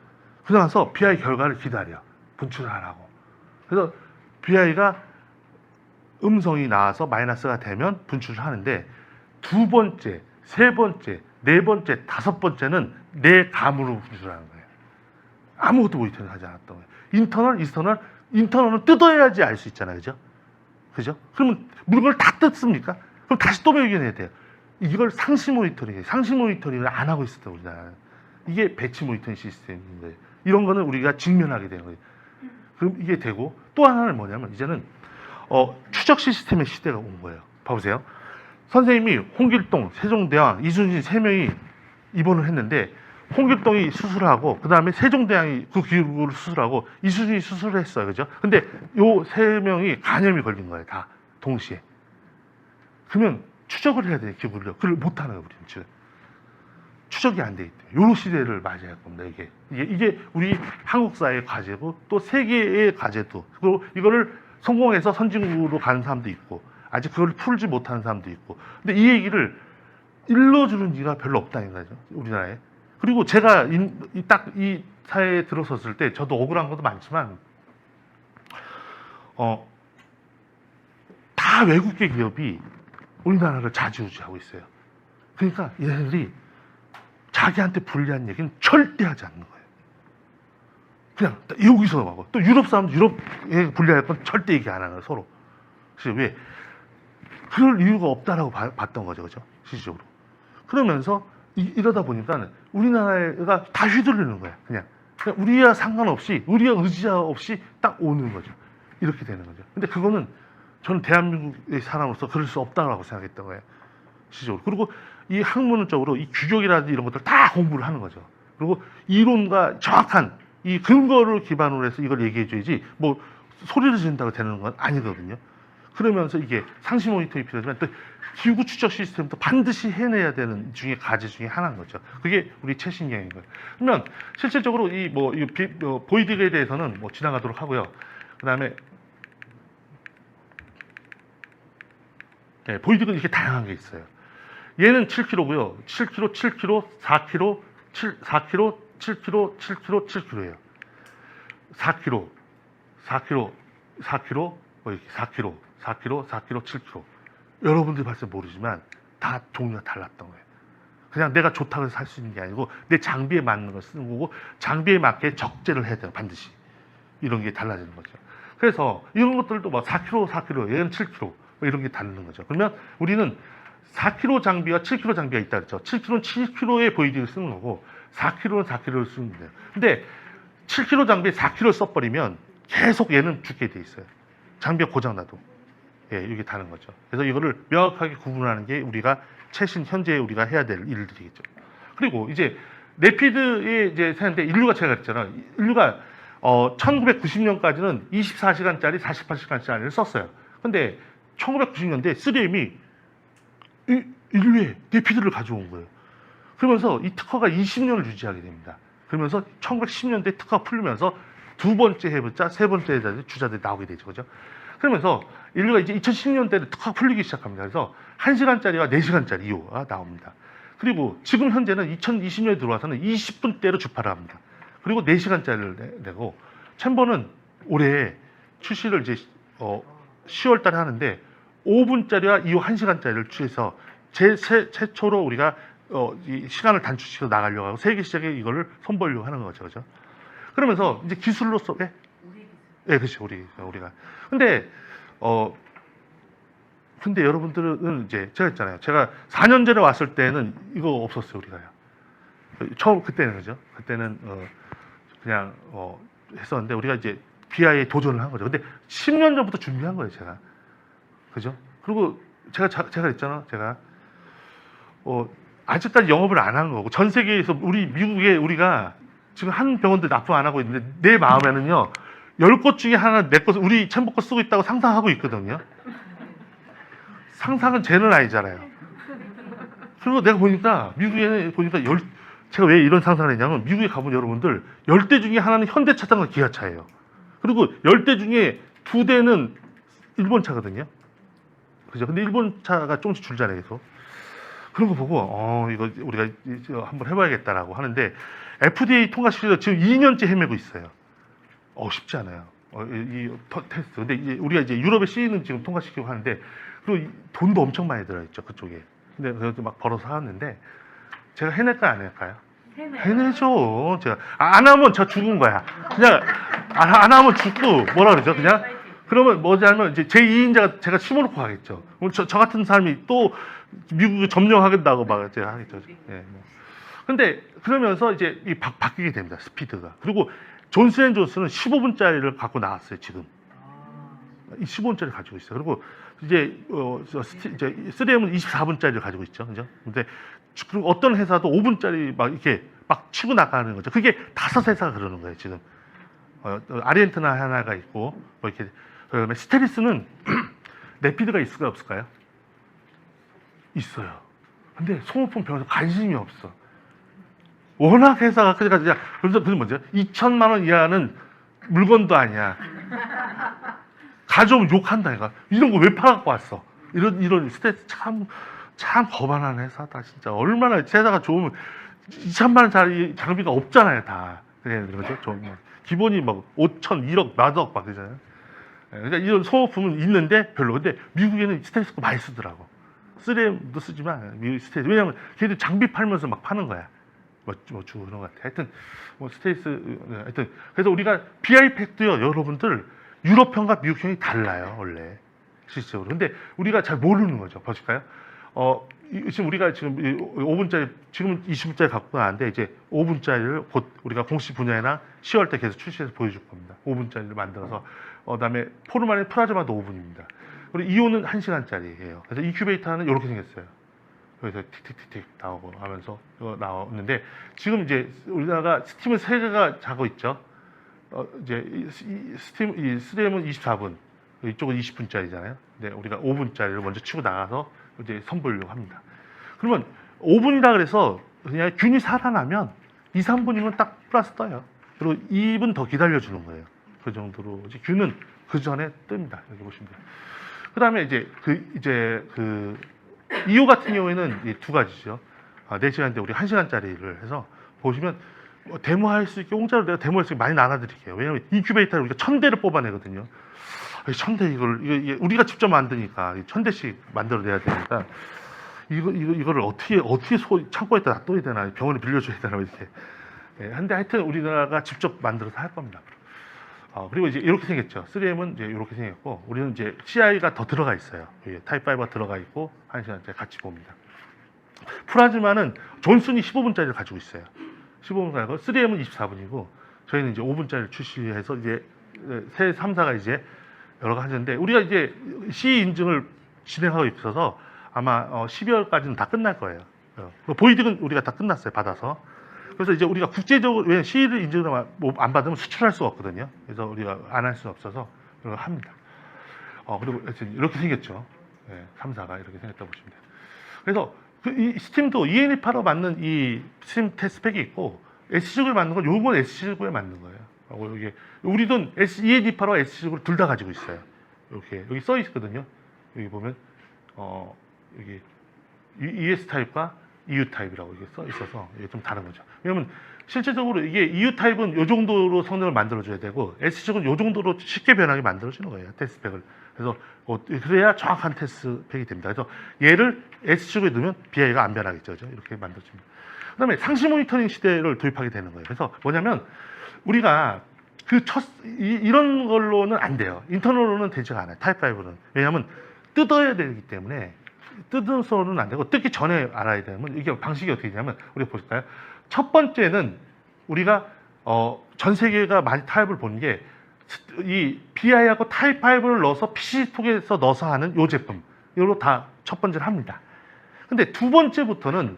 그러고 나서 BI 결과를 기다려. 분출을 하라고. 그래서 BI가 음성이 나와서 마이너스가 되면 분출을 하는데 2번째, 3번째, 4번째, 5번째는 내 감으로 분출하는 거예요. 아무것도 모니터링 하지 않았던 거예요. 인터널은 뜯어야지 알 수 있잖아요. 그죠? 그죠? 그러면 물건을 다 뜯습니까? 그럼 다시 또 발견해야 돼요. 이걸 상시 모니터링이에요. 상시 모니터링을 안 하고 있었다, 우리나라는. 이게 배치 모니터링 시스템인 거예요. 이런 거는 우리가 직면하게 되는 거예요. 그럼 이게 되고, 또 하나는 뭐냐면, 이제는, 추적 시스템의 시대가 온 거예요. 봐보세요. 선생님이 홍길동, 세종대왕, 이순신 3명이 입원을 했는데, 홍길동이 수술하고, 그 다음에 세종대왕이 그 기록을 수술하고, 이순신이 수술을 했어요. 그죠? 근데 요 3명이 간염이 걸린 거예요. 다. 동시에. 그러면 추적을 해야 돼요. 기록을요. 그걸 못하는 거예요. 우리는 지금. 추적이 안 돼 있대요. 요 시대를 맞이할 겁니다. 이게 우리 한국 사회의 과제고, 또 세계의 과제도. 그리고 이거를 성공해서 선진국으로 가는 사람도 있고, 아직 그걸 풀지 못하는 사람도 있고. 근데 이 얘기를 일러주는 이가 별로 없다는 거죠. 우리나라에. 그리고 제가 딱 이 사회에 들어섰을 때 저도 억울한 것도 많지만 다 외국계 기업이 우리나라를 좌지우지하고 있어요. 그러니까 얘네들이 자기한테 불리한 얘기는 절대 하지 않는 거예요. 그냥 여기서 하고 또 유럽 사람도 유럽에 불리할 건 절대 얘기 안 하는 거예요. 서로. 그래서 왜? 그럴 이유가 없다라고 봤던 거죠. 그죠? 실질적으로. 그러면서 이러다 보니까 우리나라가 다 휘둘리는 거야. 그냥 우리와 상관없이, 우리와 의지자 없이 딱 오는 거죠. 이렇게 되는 거죠. 근데 그거는 저는 대한민국의 사람으로서 그럴 수 없다고 생각했던 거예요. 실질적으로. 그리고 이 학문적으로 이 규격이라든지 이런 것들 다 공부를 하는 거죠. 그리고 이론과 정확한 이 근거를 기반으로 해서 이걸 얘기해줘야지 뭐 소리를 지른다고 되는 건 아니거든요. 그러면서 이게 상시 모니터링이 필요하지만 또 기후 추적 시스템도 반드시 해내야 되는 중에 과제 중에 하나인 거죠. 그게 우리 최신경인 거예요. 그러면 실질적으로 보이드에 대해서는 뭐 지나가도록 하고요. 그다음에 보이드는 이렇게 다양한 게 있어요. 얘는 7kg고요. 7kg, 7kg, 4kg, 4kg, 7kg, 7kg, 7kg예요. 4kg, 4kg, 4kg, 4kg, 4kg, 4kg, 7kg. 여러분들이 봤을 때 모르지만 다 종류가 달랐던 거예요. 그냥 내가 좋다고 해서 살 수 있는 게 아니고 내 장비에 맞는 걸 쓰는 거고 장비에 맞게 적재를 해야 돼요. 반드시. 이런 게 달라지는 거죠. 그래서 이런 것들도 막 4kg, 4kg, 얘는 7kg 뭐 이런 게 다른 거죠. 그러면 우리는 4kg 장비와 7kg 장비가 있다 그랬죠. 7kg는 7kg의 보이드를 쓰는 거고 4kg는 4kg를 쓰는 거예요. 근데 7kg 장비에 4kg를 써버리면 계속 얘는 죽게 돼 있어요. 장비가 고장나도. 예, 이게 다른 거죠. 그래서 이거를 명확하게 구분하는 게 우리가 최신 현재 우리가 해야 될 일들이겠죠. 그리고 이제 레피드의 이제 세는데 인류가 제가 그랬잖아요. 인류가 1990년까지는 24시간짜리, 48시간짜리를 썼어요. 근데 1990년대 3M이 인류에 레피드를 가져온 거예요. 그러면서 이 특허가 20년을 유지하게 됩니다. 그러면서 1910년대 특허가 풀리면서 두 번째 해보자, 세 번째 주자들이 나오게 되죠. 그죠? 그러면서 인류가 이제 2010년대에 특허가 풀리기 시작합니다. 그래서 1시간짜리와 4시간짜리 이호가 나옵니다. 그리고 지금 현재는 2020년에 들어와서는 20분대로 주파를 합니다. 그리고 4시간짜리를 내고 챔버는 올해 출시를 이제 10월 달에 하는데 5분짜리와 이후 1시간짜리를 출시해서 최초로 우리가 이 시간을 단축시켜 나가려고 하고 세계 시장에 이거를 선보이려고 하는 거죠. 그죠? 그러면서 이제 기술로서 예, 그렇죠. 우리가. 근데 여러분들은 이제 제가 했잖아요. 제가 4년 전에 왔을 때는 이거 없었어요, 우리가요. 그때는 그죠? 그때는 그냥 했었는데 우리가 이제 BI에 도전을 한 거죠. 근데 10년 전부터 준비한 거예요, 제가. 그죠? 그리고 제가 그랬잖아. 제가 아직까지 영업을 안 한 거고 전 세계에서 미국에 우리가 지금 한 병원도 납품 안 하고 있는데 내 마음에는요 10곳 중에 하나 내 것 우리 챔버 거 쓰고 있다고 상상하고 있거든요. 상상은 죄는 아니잖아요. 그리고 내가 보니까 미국에 보니까 제가 왜 이런 상상을 했냐면 미국에 가보면 여러분들 10대 중에 하나는 현대차장과 기아차예요. 그리고 10대 중에 2대는 일본차거든요. 그죠? 근데 일본차가 조금씩 줄잖아요. 계속. 그런 거 보고 이거 우리가 한번 해봐야겠다라고 하는데 FDA 통과시켜서 지금 2년째 헤매고 있어요. 쉽지 않아요. 이 테스트. 근데 우리가 이제 유럽의 C는 지금 통과시키고 하는데 그리고 돈도 엄청 많이 들어있죠 그쪽에. 근데 그래서 막 벌어서 하는데 제가 해낼까요 안 해낼까요? 해내죠. 제가 안 하면 저 죽은 거야. 그냥 안 하면 죽고 뭐라 그러죠? 그냥 그러면 뭐냐면 이제 제 2인자가 제가 심어놓고 가겠죠. 그럼 저 같은 사람이 또 미국을 점령하겠다고 막 제가 하겠죠. 예. 근데 그러면서 이제 바뀌게 됩니다. 스피드가. 그리고 존슨앤존슨은 15분짜리를 갖고 나왔어요. 지금 15분짜리 가지고 있어요. 그리고 이제 3M은 24분짜리를 가지고 있죠. 그죠? 근데 그리고 어떤 회사도 5분짜리 막 이렇게 막 치고 나가는 거죠. 그게 5회사가 그러는 거예요. 지금 아리엔트나 하나가 있고 뭐 이렇게 그다음에 스테리스는 레피드가 있을까요, 없을까요? 있어요. 근데 소모품 병원에서 관심이 없어. 워낙 회사가 그래서 그게 뭐죠? 2천만 원 이하는 물건도 아니야. 가져오면 욕한다 얘가. 이런 거 왜 팔아갖고 왔어? 이런 스트레스 참 거만한 회사다 진짜. 얼마나 회사가 좋으면 2천만 원짜리 장비가 없잖아요 다. 그죠? 기본이 막 5천, 1억, 몇 억 막 그러잖아요. 그러니까 이런 소모품은 있는데 별로. 근데 미국에는 스트레스가 많이 쓰더라고. 3M도 쓰지만 미국 스트레스. 왜냐면 걔들 장비 팔면서 막 파는 거야. 뭐 주고 그런 것 같아. 하여튼 하여튼 그래서 우리가 BI팩도요 여러분들 유럽형과 미국형이 달라요 원래 실질적으로. 근데 우리가 잘 모르는 거죠. 보실까요? 지금 우리가 지금 5분짜리 지금 20분짜리 갖고 나왔는데 이제 5분짜리를 곧 우리가 공식 분야나 10월 때 계속 출시해서 보여줄 겁니다. 5분짜리를 만들어서 그다음에 포르말린 플라즈마도 5분입니다. 그리고 이온은 1시간짜리예요. 그래서 인큐베이터는 이렇게 생겼어요. 여기서 틱틱틱틱 나오고 하면서 나오는데 지금 이제 우리나라가 스팀을 3개가 자고 있죠. 이제 스팀 3M은 24분, 이쪽은 20분짜리잖아요. 근데 우리가 5분짜리를 먼저 치고 나가서 이제 선보이려고 합니다. 그러면 5분이라 그래서 그냥 균이 살아나면 2, 3분이면 딱 플러스 떠요. 그리고 2분 더 기다려주는 거예요. 그 정도로 이제 균은 그 전에 뜹니다. 여기 보시면 돼요. 그 다음에 이제 이유 같은 경우에는 이두 가지죠. 4시간인데 우리 1시간짜리를 해서 보시면 데모할 수 있게 공짜로 내가 데모할 수 있게 많이 나눠드릴게요. 왜냐하면 인큐베이터를 우리가 1000대를 뽑아내거든요. 1000대 이게 우리가 직접 만드니까 1000대씩 만들어내야 되니까 이거를 어떻게 창고에다 놔둬야 되나, 병원에 빌려줘야 되나, 이렇게. 한데 하여튼 우리나라가 직접 만들어서 할 겁니다. 그리고 이제 이렇게 생겼죠. 3M은 이제 이렇게 생겼고, 우리는 이제 CI가 더 들어가 있어요. 타입 5가 들어가 있고, 1시간짜리 같이 봅니다. 플라즈마는 존슨이 15분짜리를 가지고 있어요. 15분 가지고 3M은 24분이고, 저희는 이제 5분짜리를 출시해서 이제 3사가 이제 여러 가지 하는데, 우리가 이제 CE 인증을 진행하고 있어서 아마 12월까지는 다 끝날 거예요. 보이딩은 우리가 다 끝났어요, 받아서. 그래서 이제 우리가 국제적으로, 왜냐면 CE를 인증을 안 받으면 수출할 수가 없거든요. 그래서 우리가 안 할 수는 없어서 이걸 합니다. 그리고 이렇게 생겼죠. 3사가 이렇게 생겼다고 보시면 돼요. 그래서 이 스팀도 ENE8로 만든 이 스팀 테스트팩이 있고, SCG를 만든 건 요건 SCG에 만든 거예요. 이게 우리도 ENE8와 SCG를 둘 다 가지고 있어요. 이렇게 여기 써 있거든요. 여기 보면 여기 ES 타입과 EU 타입이라고 이게 써 있어서 이게 좀 다른 거죠. 왜냐면 실제적으로 이게 EU 타입은 이 정도로 성능을 만들어줘야 되고, SCG는 이 정도로 쉽게 변하게 만들어주는 거예요, 테스트팩을. 그래서 그래야 정확한 테스트팩이 됩니다. 그래서 얘를 SCG에 넣으면 BI가 안 변하겠죠, 그죠? 이렇게 만들어집니다. 그다음에 상시 모니터링 시대를 도입하게 되는 거예요. 그래서 뭐냐면 우리가 이런 걸로는 안 돼요. 인터널로는 되지가 않아요, 타입 5는. 왜냐하면 뜯어야 되기 때문에. 뜯어서는 안 되고, 뜯기 전에 알아야 되면, 이게 방식이 어떻게 되냐면, 우리가 보실까요? 첫 번째는 우리가 전 세계가 많이 타입을 보는 게, 이 BI하고 타입 5를 넣어서 PC톡에서 넣어서 하는 요 제품, 이걸로 다 첫 번째를 합니다. 근데 두 번째부터는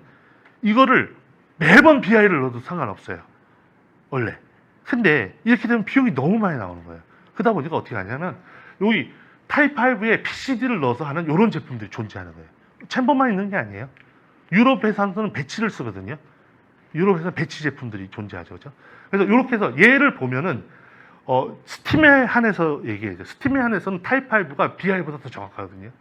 이거를 매번 BI를 넣어도 상관없어요, 원래. 근데 이렇게 되면 비용이 너무 많이 나오는 거예요. 그러다 보니까 어떻게 하냐면, 여기 타입 5에 PCD를 넣어서 하는 이런 제품들이 존재하는 거예요. 챔버만 있는 게 아니에요. 유럽 회사에서는 배치를 쓰거든요. 유럽 회사 배치 제품들이 존재하죠, 그렇죠? 그래서 이렇게 해서 얘를 보면은 스팀에 한해서 얘기해야죠. 스팀에 한해서는 타입 5가 BI보다 더 정확하거든요.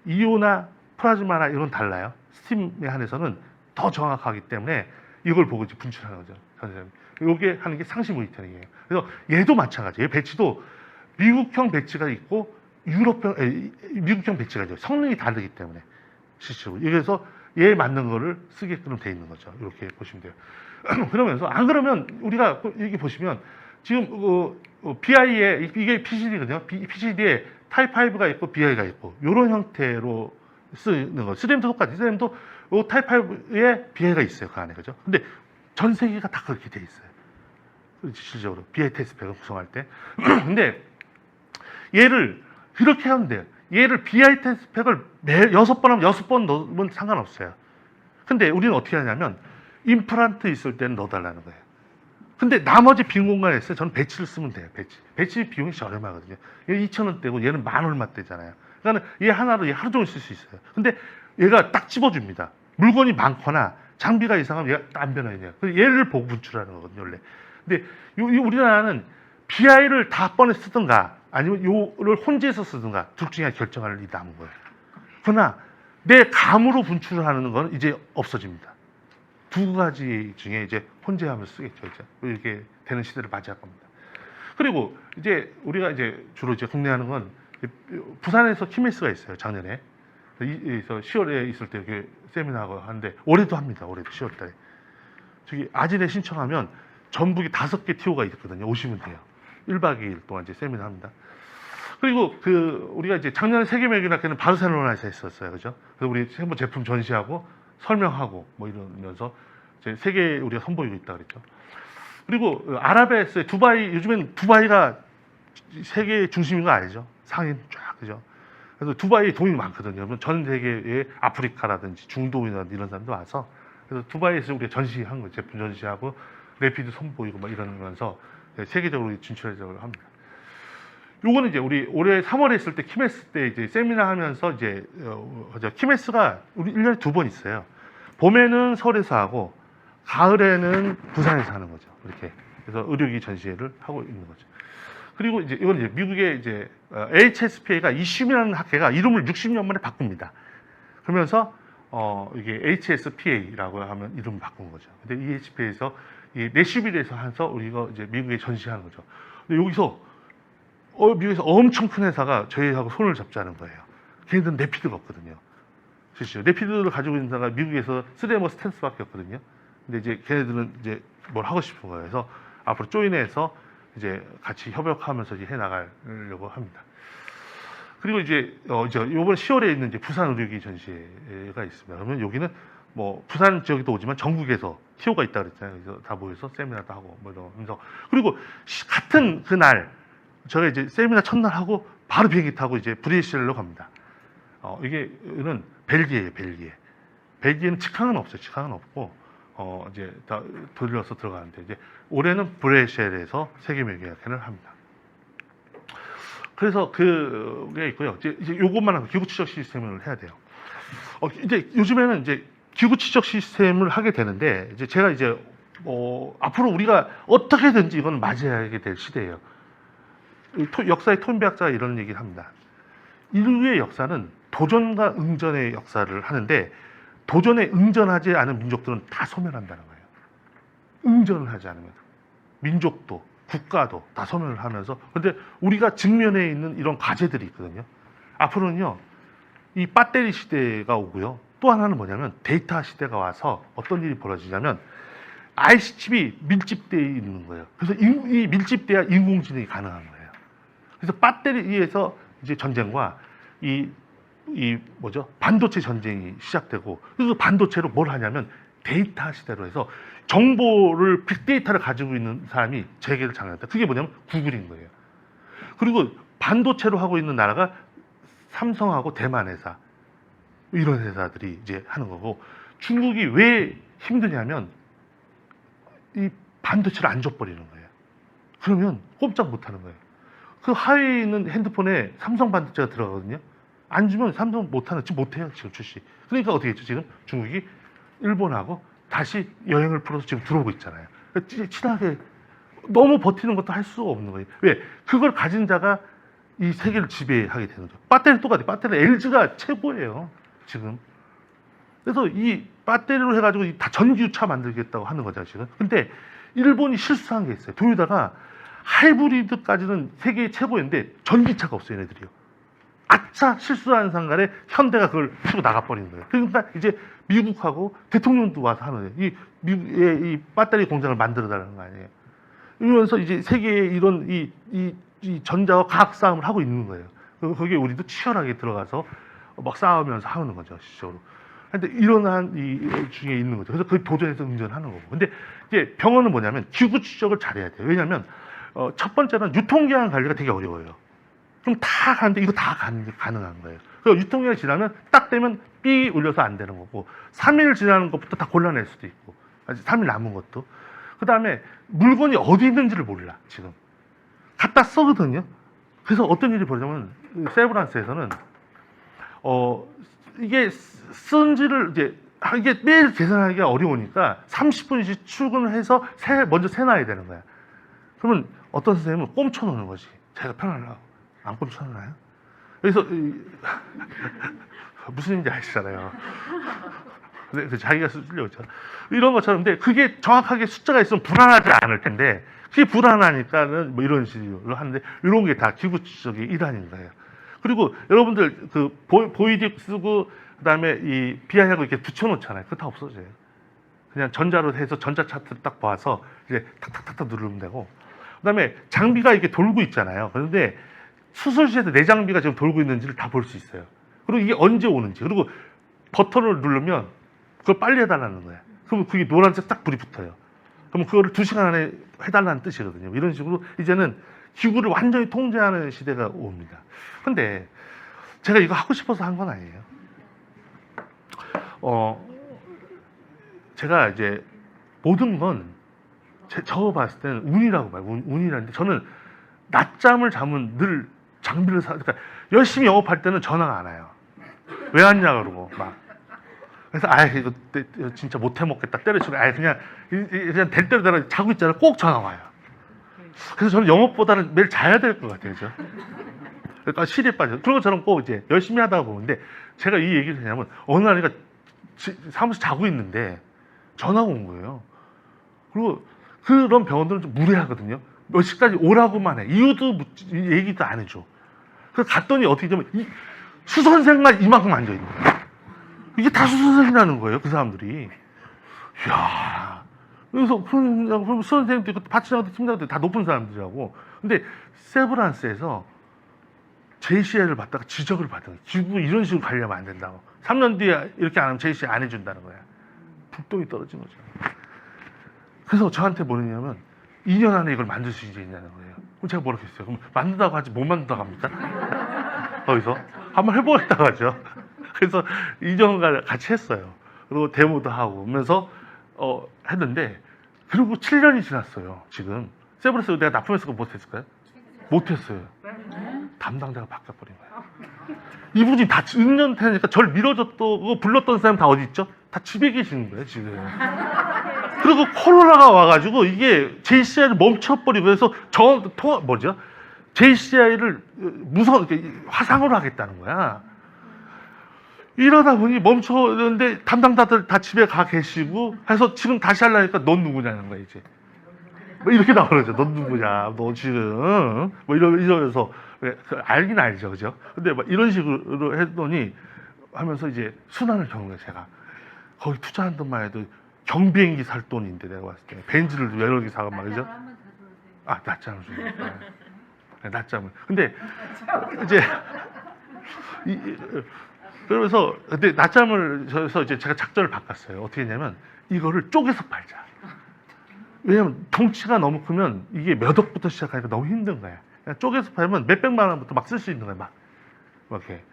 이오나 플라즈마나 이런 달라요. 스팀에 한해서는 더 정확하기 때문에 이걸 보고 이제 분출하는 거죠, 선생님. 이게 하는 게 상시 모니터링이에요. 그래서 얘도 마찬가지예요. 배치도 미국형 배치가 있고 미국형 배치가 있죠. 성능이 다르기 때문에 실제로. 그래서 얘에 맞는 거를 쓰게끔 돼 있는 거죠. 이렇게 보시면 돼요. 그러면서 안 그러면 우리가 이렇게 보시면 지금 BI에 이게 PCD거든요. PCD에 타입 5가 있고 BI가 있고 이런 형태로 쓰는 거. 3M도 똑같아요. 3M도 타입 5에 BI가 있어요, 그 안에, 그죠? 근데 전 세계가 다 그렇게 돼 있어요, 실질적으로 BI 테스트팩을 구성할 때. 근데 얘를 이렇게 하면 돼요. 얘를 BI 테스트팩을 6번 하면 6번 넣으면 상관없어요. 근데 우리는 어떻게 하냐면 임플란트 있을 때는 넣어달라는 거예요. 근데 나머지 빈 공간에 있어요. 저는 배치를 쓰면 돼요. 배치 비용이 저렴하거든요. 얘 2,000원대고 얘는 10,000원대잖아요. 그러니까 얘 하나로 얘 하루 종일 쓸 수 있어요. 근데 얘가 딱 집어줍니다. 물건이 많거나 장비가 이상하면 얘가 안 변해요. 그래서 얘를 보고 분출하는 거거든요, 원래. 근데 우리나라는 BI를 다 번에 쓰든가 아니면 요를 혼재해서 쓰든가 둘 중에 결정할 일이 남은 거예요. 그러나 내 감으로 분출을 하는 건 이제 없어집니다. 두 가지 중에 이제 혼재하면서 쓰겠죠, 이제. 이렇게 되는 시대를 맞이할 겁니다. 그리고 이제 우리가 이제 주로 이제 국내하는 건 부산에서 키메스가 있어요, 작년에. 그래서 10월에 있을 때 이렇게 세미나하고 하는데, 올해도 합니다, 올해도 10월달에. 저기 아진에 신청하면 전북이 5개 TO가 있거든요. 오시면 돼요. 1박 2일 동안 이제 세미나 합니다. 그리고 우리가 이제 작년에 세계매기학회는 바르셀로나에서 했었어요, 그죠? 그래서 우리 한번 제품 전시하고 설명하고 뭐 이러면서 이제 세계에 우리가 선보이고 있다 그랬죠. 그리고 아랍에서의 두바이, 요즘엔 두바이가 세계의 중심인 거 알죠? 상인 쫙, 그죠? 그래서 두바이에 돈이 많거든요. 전 세계의 아프리카라든지 중동이나 이런 사람도 와서, 그래서 두바이에서 우리가 전시한 거예요. 제품 전시하고 레피드 선보이고 막 이러면서 세계적으로 진출하려고 합니다. 요거는 이제 우리 올해 3월에 했을 때 키메스 때 이제 세미나 하면서 이제 키메스가 우리 1년에 2번 있어요. 봄에는 서울에서 하고 가을에는 부산에서 하는 거죠. 이렇게. 그래서 의료기 전시회를 하고 있는 거죠. 그리고 이제 이건 이제 미국의 이제 HSPA가 이슈이라는 학회가 이름을 60년 만에 바꿉니다. 그러면서 이게 HSPA라고 하면 이름을 바꾼 거죠. 근데 이 HSPA에서 이 내슈빌에서 해서 우리가 이제 미국에 전시하는 거죠. 근데 여기서 미국에서 엄청 큰 회사가 저희하고 손을 잡자는 거예요. 걔네들은 네피드가 없거든요. 실제로 네피드를 가지고 있는 회사가 미국에서 3M 스탠스밖에 없거든요. 근데 이제 걔네들은 이제 뭘 하고 싶은 거예요. 그래서 앞으로 조인해서 이제 같이 협력하면서 이제 해 나가려고 합니다. 그리고 이제 이번 10월에 있는 이제 부산 의료기 전시회가 있습니다. 그러면 여기는 뭐 부산 지역에도 오지만 전국에서 TO가 있다 그랬잖아요. 그래서 다 모여서 세미나도 하고 뭐 이러면서 그리고 같은 그날 제가 이제 세미나 첫날 하고 바로 비행기 타고 이제 브뤼셀로 갑니다. 이게는 벨기에예요, 벨기에. 벨기에는 직항은 없어요. 직항은 없고 이제 다 돌려서 들어가는데 이제 올해는 브뤼셀에서 세계묘기학회를 합니다. 그래서 그게 있고요. 이제 요것만 하고 기구 추적 시스템을 해야 돼요. 이제 요즘에는 이제 기구 추적 시스템을 하게 되는데 이제 제가 이제 앞으로 우리가 어떻게든지 이건 맞이하게 될 시대예요. 역사의 토인배학자가 이런 얘기를 합니다. 인류의 역사는 도전과 응전의 역사를 하는데 도전에 응전하지 않은 민족들은 다 소멸한다는 거예요. 응전을 하지 않으면 민족도 국가도 다 소멸을 하면서 근데 우리가 직면해 있는 이런 과제들이 있거든요. 앞으로는요 이 배터리 시대가 오고요. 또 하나는 뭐냐면 데이터 시대가 와서 어떤 일이 벌어지냐면 IC칩이 밀집되어 있는 거예요. 그래서 이 밀집돼야 인공지능이 가능한 거예요. 그래서 배터리에서 이제 전쟁과 이 반도체 전쟁이 시작되고 그래서 반도체로 뭘 하냐면 데이터 시대로 해서 정보를 빅데이터를 가지고 있는 사람이 세계를 장악한다. 그게 뭐냐면 구글인 거예요. 그리고 반도체로 하고 있는 나라가 삼성하고 대만 회사 이런 회사들이 이제 하는 거고 중국이 왜 힘드냐면 이 반도체를 안 줘버리는 거예요. 그러면 꼼짝 못 하는 거예요. 그 하위에 있는 핸드폰에 삼성 반도체가 들어가거든요. 안 주면 삼성 못하는, 지금 못해요, 지금 출시. 그러니까 어떻게 했죠, 지금? 중국이 일본하고 다시 여행을 풀어서 지금 들어오고 있잖아요. 친하게 너무 버티는 것도 할 수가 없는 거예요. 왜? 그걸 가진 자가 이 세계를 지배하게 되는 거죠. 배터리 똑같아요. 배터리 LG가 최고예요, 지금. 그래서 이 배터리로 해가지고 다 전기차 만들겠다고 하는 거죠, 지금. 근데 일본이 실수한 게 있어요. 도요타가 하이브리드까지는 세계 최고인데 전기차가 없어요, 얘네들이요. 아차 실수한 상간에 현대가 그걸 치고 나가버리는 거예요. 그러니까 이제 미국하고 대통령도 와서 하는 거예요. 이 미국의 이 배터리 공장을 만들어달라는 거 아니에요. 이러면서 이제 세계에 이런 이 전자와 과학 싸움을 하고 있는 거예요. 거기에 우리도 치열하게 들어가서 막 싸우면서 하는 거죠, 실적으로. 근데 이런 이 중에 있는 거죠. 그래서 그 도전에서 응전하는 거고. 근데 이제 병원은 뭐냐면 기구 추적을 잘해야 돼요. 왜냐하면 첫 번째는 유통기한 관리가 되게 어려워요. 그럼 다 가는데 이거 다 가능한 거예요. 그리고 유통기한이 지나면 딱 되면 삐 울려서 안 되는 거고 3일 지나는 것부터 다 골라낼 수도 있고 아직 3일 남은 것도 그 다음에 물건이 어디 있는지를 몰라 지금 갖다 쓰거든요. 그래서 어떤 일이 벌어지냐면 세브란스에서는 이게 쓴지를 이게 매일 계산하기가 어려우니까 30분씩 출근을 해서 먼저 세놔야 되는 거야. 그러면 어떤 선생님은 꼼쳐놓는 거지. 자기가 편하려고. 안 꼼쳐놓나요? 그래서 무슨 얘기인지 아시잖아요. 근데 자기가 쓰려고 했잖아. 이런 것처럼. 근데 그게 정확하게 숫자가 있으면 불안하지 않을 텐데 그게 불안하니까는 뭐 이런 식으로 하는데 이런 게 다 기구 추적의 일환인 거예요. 그리고 여러분들 그 보이딕 쓰고 그다음에 이 비아하고 이렇게 붙여놓잖아요. 그거 다 없어져요. 그냥 전자로 해서 전자 차트를 딱 봐서 이제 탁탁탁탁 누르면 되고 그다음에 장비가 이렇게 돌고 있잖아요. 그런데 수술실에서 내 장비가 지금 돌고 있는지를 다 볼 수 있어요. 그리고 이게 언제 오는지 그리고 버튼을 누르면 그걸 빨리 해달라는 거예요. 그러면 그게 노란색 딱 불이 붙어요. 그러면 그거를 2시간 안에 해달라는 뜻이거든요. 이런 식으로 이제는 기구를 완전히 통제하는 시대가 옵니다. 근데 제가 이거 하고 싶어서 한 건 아니에요. 제가 이제 모든 건 저 봤을 때는 운이라고 봐요. 운이라는데 저는 낮잠을 자면 늘 장비를 그러니까 열심히 영업할 때는 전화가 안 와요. 왜 왔냐 그러고 막. 그래서 이거 진짜 못 해먹겠다 때려치고 그냥 될 대로 내가 자고 있잖아요. 꼭 전화 와요. 그래서 저는 영업보다는 매일 자야 될 것 같아요. 그러니까 실에 빠져. 그런 것처럼 꼭 이제 열심히 하다가 보는데 제가 이 얘기를 하냐면 어느 날이가 사무실 자고 있는데 전화가 온 거예요. 그리고 그런 병원들은 좀 무례하거든요. 몇 시까지 오라고만 해. 이유도 얘기도 안 해줘. 그래서 갔더니 어떻게 되면 수선생만 이만큼 앉아있는 거예요. 이게 다 수선생이라는 거예요. 그 사람들이. 이야. 그래서 그럼 수선생도 있고 파트장도 팀장도 다 높은 사람들이라고. 근데 세브란스에서 JCI를 받다가 지적을 받은 거예요. 기부 이런 식으로 관리하면 안 된다고. 3년 뒤에 이렇게 안 하면 JCI 안 해준다는 거야. 불똥이 떨어진 거죠. 그래서 저한테 뭐냐면 2년 안에 이걸 만들 수 있냐는 거예요. 그럼 제가 뭐라고 했어요? 그럼 만든다고 하지 못 만든다고 합니까? 거기서 한번 해보겠다고 하죠. 그래서 2년간 같이 했어요. 그리고 데모도 하고 하면서 했는데 그리고 7년이 지났어요. 지금 세브란스 내가 납품했을 거 못했을까요? 못했어요. 담당자가 바뀌어버린 거예요. 이분이 다 은연태니까 절 밀어줬고 불렀던 사람 다 어디 있죠? 다 집에 계시는 거예요 지금. 그리고 코로나가 와가지고 이게 JCI를 멈춰버리고 해서 JCI를 화상으로 하겠다는 거야. 이러다 보니 멈춰는데 담당자들 다 집에 가 계시고 해서 지금 다시 하려니까 넌 누구냐는 거야 이제. 뭐 이렇게 나오죠. 넌 누구냐? 너 지금 뭐 이러면서 알긴 알죠, 그죠? 근데 막 이런 식으로 했더니 하면서 이제 순환을 겪는 거예요. 제가 거기 투자한 돈만 해도 경비행기 살 돈인데 내가 봤을 때 벤츠를 여러 개 사간 말이죠. 낮잠을 주고. 네, 낮잠을. 근데 이제 그러면서 근데 낮잠을 저서 이제 제가 작전을 바꿨어요. 어떻게 했냐면 이거를 쪼개서 팔자. 왜냐면 덩치가 너무 크면 이게 몇 억부터 시작하니까 너무 힘든 거야. 그냥 쪼개서 팔면 몇 백만 원부터 막 쓸 수 있는 거야, 막 이렇게.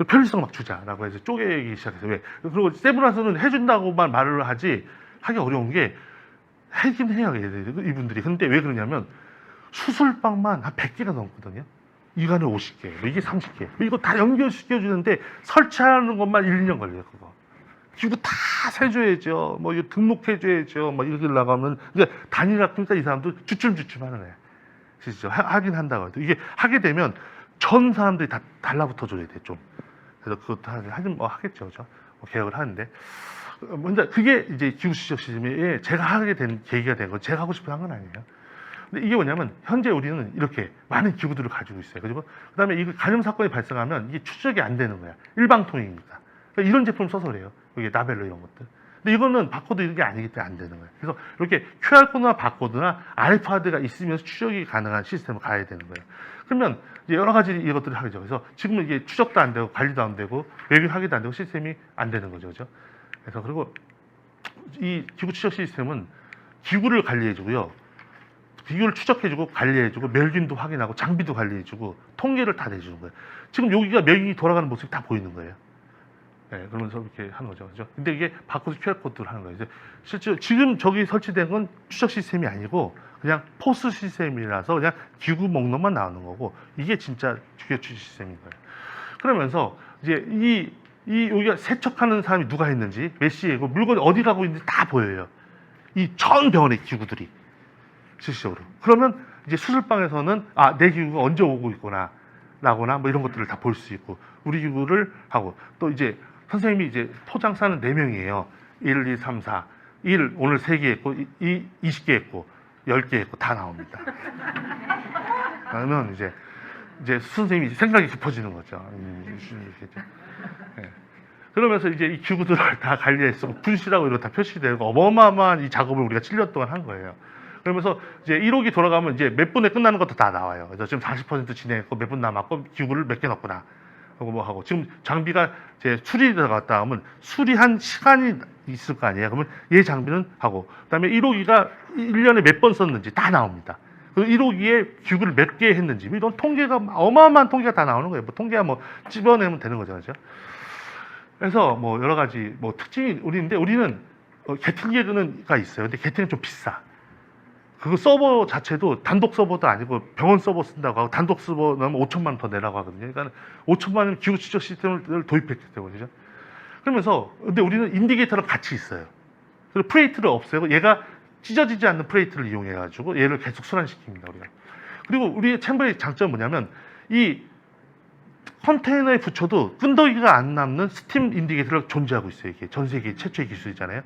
편리성 막 주자라고 해서 쪼개기 시작했어요. 왜? 그리고 세브란스는 해준다고만 말을 하지 하기 어려운 게 하긴 해요, 이분들이. 근데 왜 그러냐면 수술방만 한 100개가 넘거든요. 이간에 50개, 뭐 이게 30개. 이거 다 연결시켜주는데 설치하는 것만 1, 2년 걸려요, 그거. 이거 다 세줘야죠. 뭐 이거 등록해줘야죠. 뭐 이렇게 나가면 그러니까 단일화 그러니까 이 사람도 주춤주춤 하는 거예요. 진짜 하긴 한다고 해도 이게 하게 되면 전 사람들이 다 달라붙어 줘야 돼 좀. 그래서 그것도 하긴 뭐 하겠죠, 그죠? 뭐 개혁을 하는데. 먼저 그게 이제 기후추적 시스템에 제가 하게 된 계기가 된 건 제가 하고 싶어 한 건 아니에요. 근데 이게 뭐냐면 현재 우리는 이렇게 많은 기구들을 가지고 있어요. 그리고 그다음에 이 감염 사건이 발생하면 이게 추적이 안 되는 거야. 일방통행입니다. 그러니까 이런 제품 써서 그래요. 여기 라벨로 이런 것들. 근데 이거는 바코드 이런 게 아니기 때문에 안 되는 거예요. 그래서 이렇게 QR코드나 바코드나 RFID가 있으면서 추적이 가능한 시스템을 가야 되는 거예요. 그러면 이제 여러 가지 이것들을 하죠. 그래서 지금은 이게 추적도 안 되고 관리도 안 되고 외교하기도 안 되고 시스템이 안 되는 거죠. 그죠? 그래서 그리고 이 기구 추적 시스템은 기구를 관리해주고요. 기구를 추적해주고 관리해주고 멸균도 확인하고 장비도 관리해주고 통계를 다 내주는 거예요. 지금 여기가 멸균이 돌아가는 모습이 다 보이는 거예요. 네, 그러면서 이렇게 하는 거죠. 그죠? 근데 이게 바코드 QR코드를 하는 거예요. 실제로 지금 저기 설치된 건 추적 시스템이 아니고 그냥 포스 시스템이라서 그냥 기구 목록만 나오는 거고 이게 진짜 기구 추적 시스템인 거예요. 그러면서 이제 여기가 세척하는 사람이 누가 했는지 몇 시에고 물건이 어디 가고 있는지 다 보여요. 이 전 병원의 기구들이 실질적으로. 그러면 이제 수술방에서는 내 기구가 언제 오고 있구나 라거나 뭐 이런 것들을 다 볼 수 있고 우리 기구를 하고 또 이제 선생님이 이제 포장사는 4명이에요. 1, 2, 3, 4. 1 오늘 3개 했고 2 20개 했고 10개 했고 다 나옵니다. 그러면 이제 선생님이 생각이 깊어지는 거죠. 네. 그러면서 이제 이 기구들을 다 관리해서 분실하고 이런 거 다 표시되고 어마어마한 이 작업을 우리가 7년 동안 한 거예요. 그러면서 이제 1호기 돌아가면 이제 몇 분에 끝나는 것도 다 나와요. 그래서 지금 40% 진행했고 몇 분 남았고 기구를 몇 개 넣었구나 하고 뭐 하고 지금 장비가 이제 수리 들어갔다 하면 수리한 시간이 있을 거 아니에요. 그러면 얘 장비는 하고 그다음에 1호기가 1년에 몇 번 썼는지 다 나옵니다. 그리고 1호기에 기구를 몇 개 했는지 이런 통계가 어마어마한 통계가 다 나오는 거예요. 뭐 통계가 뭐 집어내면 되는 거죠, 그렇죠? 그래서 뭐 여러 가지 뭐 특징이 우리는 개통계가 있어요. 근데 개통은 좀 비싸. 그거 서버 자체도 단독 서버도 아니고 병원 서버 쓴다고 하고 단독 서버 넣으면 5천만 원 더 내라고 하거든요. 그러니까 5천만 원이면 기후 추적 시스템을 도입했기 때문이죠. 그러면서 근데 우리는 인디게이터랑 같이 있어요. 그리고 프레이트를 없애고 얘가 찢어지지 않는 프레이트를 이용해 가지고 얘를 계속 순환시킵니다, 우리가. 그리고 우리의 챔버의 장점은 뭐냐면 이 컨테이너에 붙여도 끈더기가 안 남는 스팀 인디게이터가 존재하고 있어요. 이게 전 세계 최초의 기술이잖아요.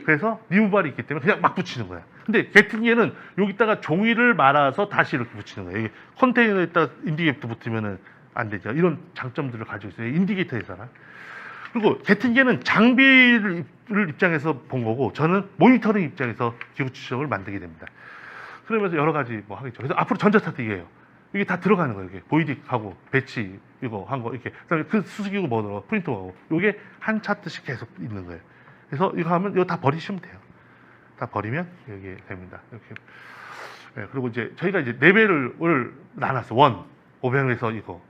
그래서 리무발이 있기 때문에 그냥 막 붙이는 거야. 근데 게팅기에는 여기다가 종이를 말아서 다시 이렇게 붙이는 거예요. 이게 컨테이너에다가 인디게이터 붙으면은 안 되죠. 이런 장점들을 가지고 있어요. 인디게이터에서나. 그리고 게팅기에는 장비를 입장에서 본 거고 저는 모니터링 입장에서 기후 추적을 만들게 됩니다. 그러면서 여러 가지 뭐 하겠죠. 그래서 앞으로 전자차트 이게요. 이게 다 들어가는 거예요. 이게 보이딕하고 배치 이거 한 거 이렇게 그다음에 그 수수기고 뭐 넣어 프린터하고 이게 한 차트씩 계속 있는 거예요. 그래서 이거 하면 이거 다 버리시면 돼요. 다 버리면 여기 됩니다. 이렇게. 네, 그리고 이제 저희가 이제 레벨을 나눴어. 1, 500에서 이거,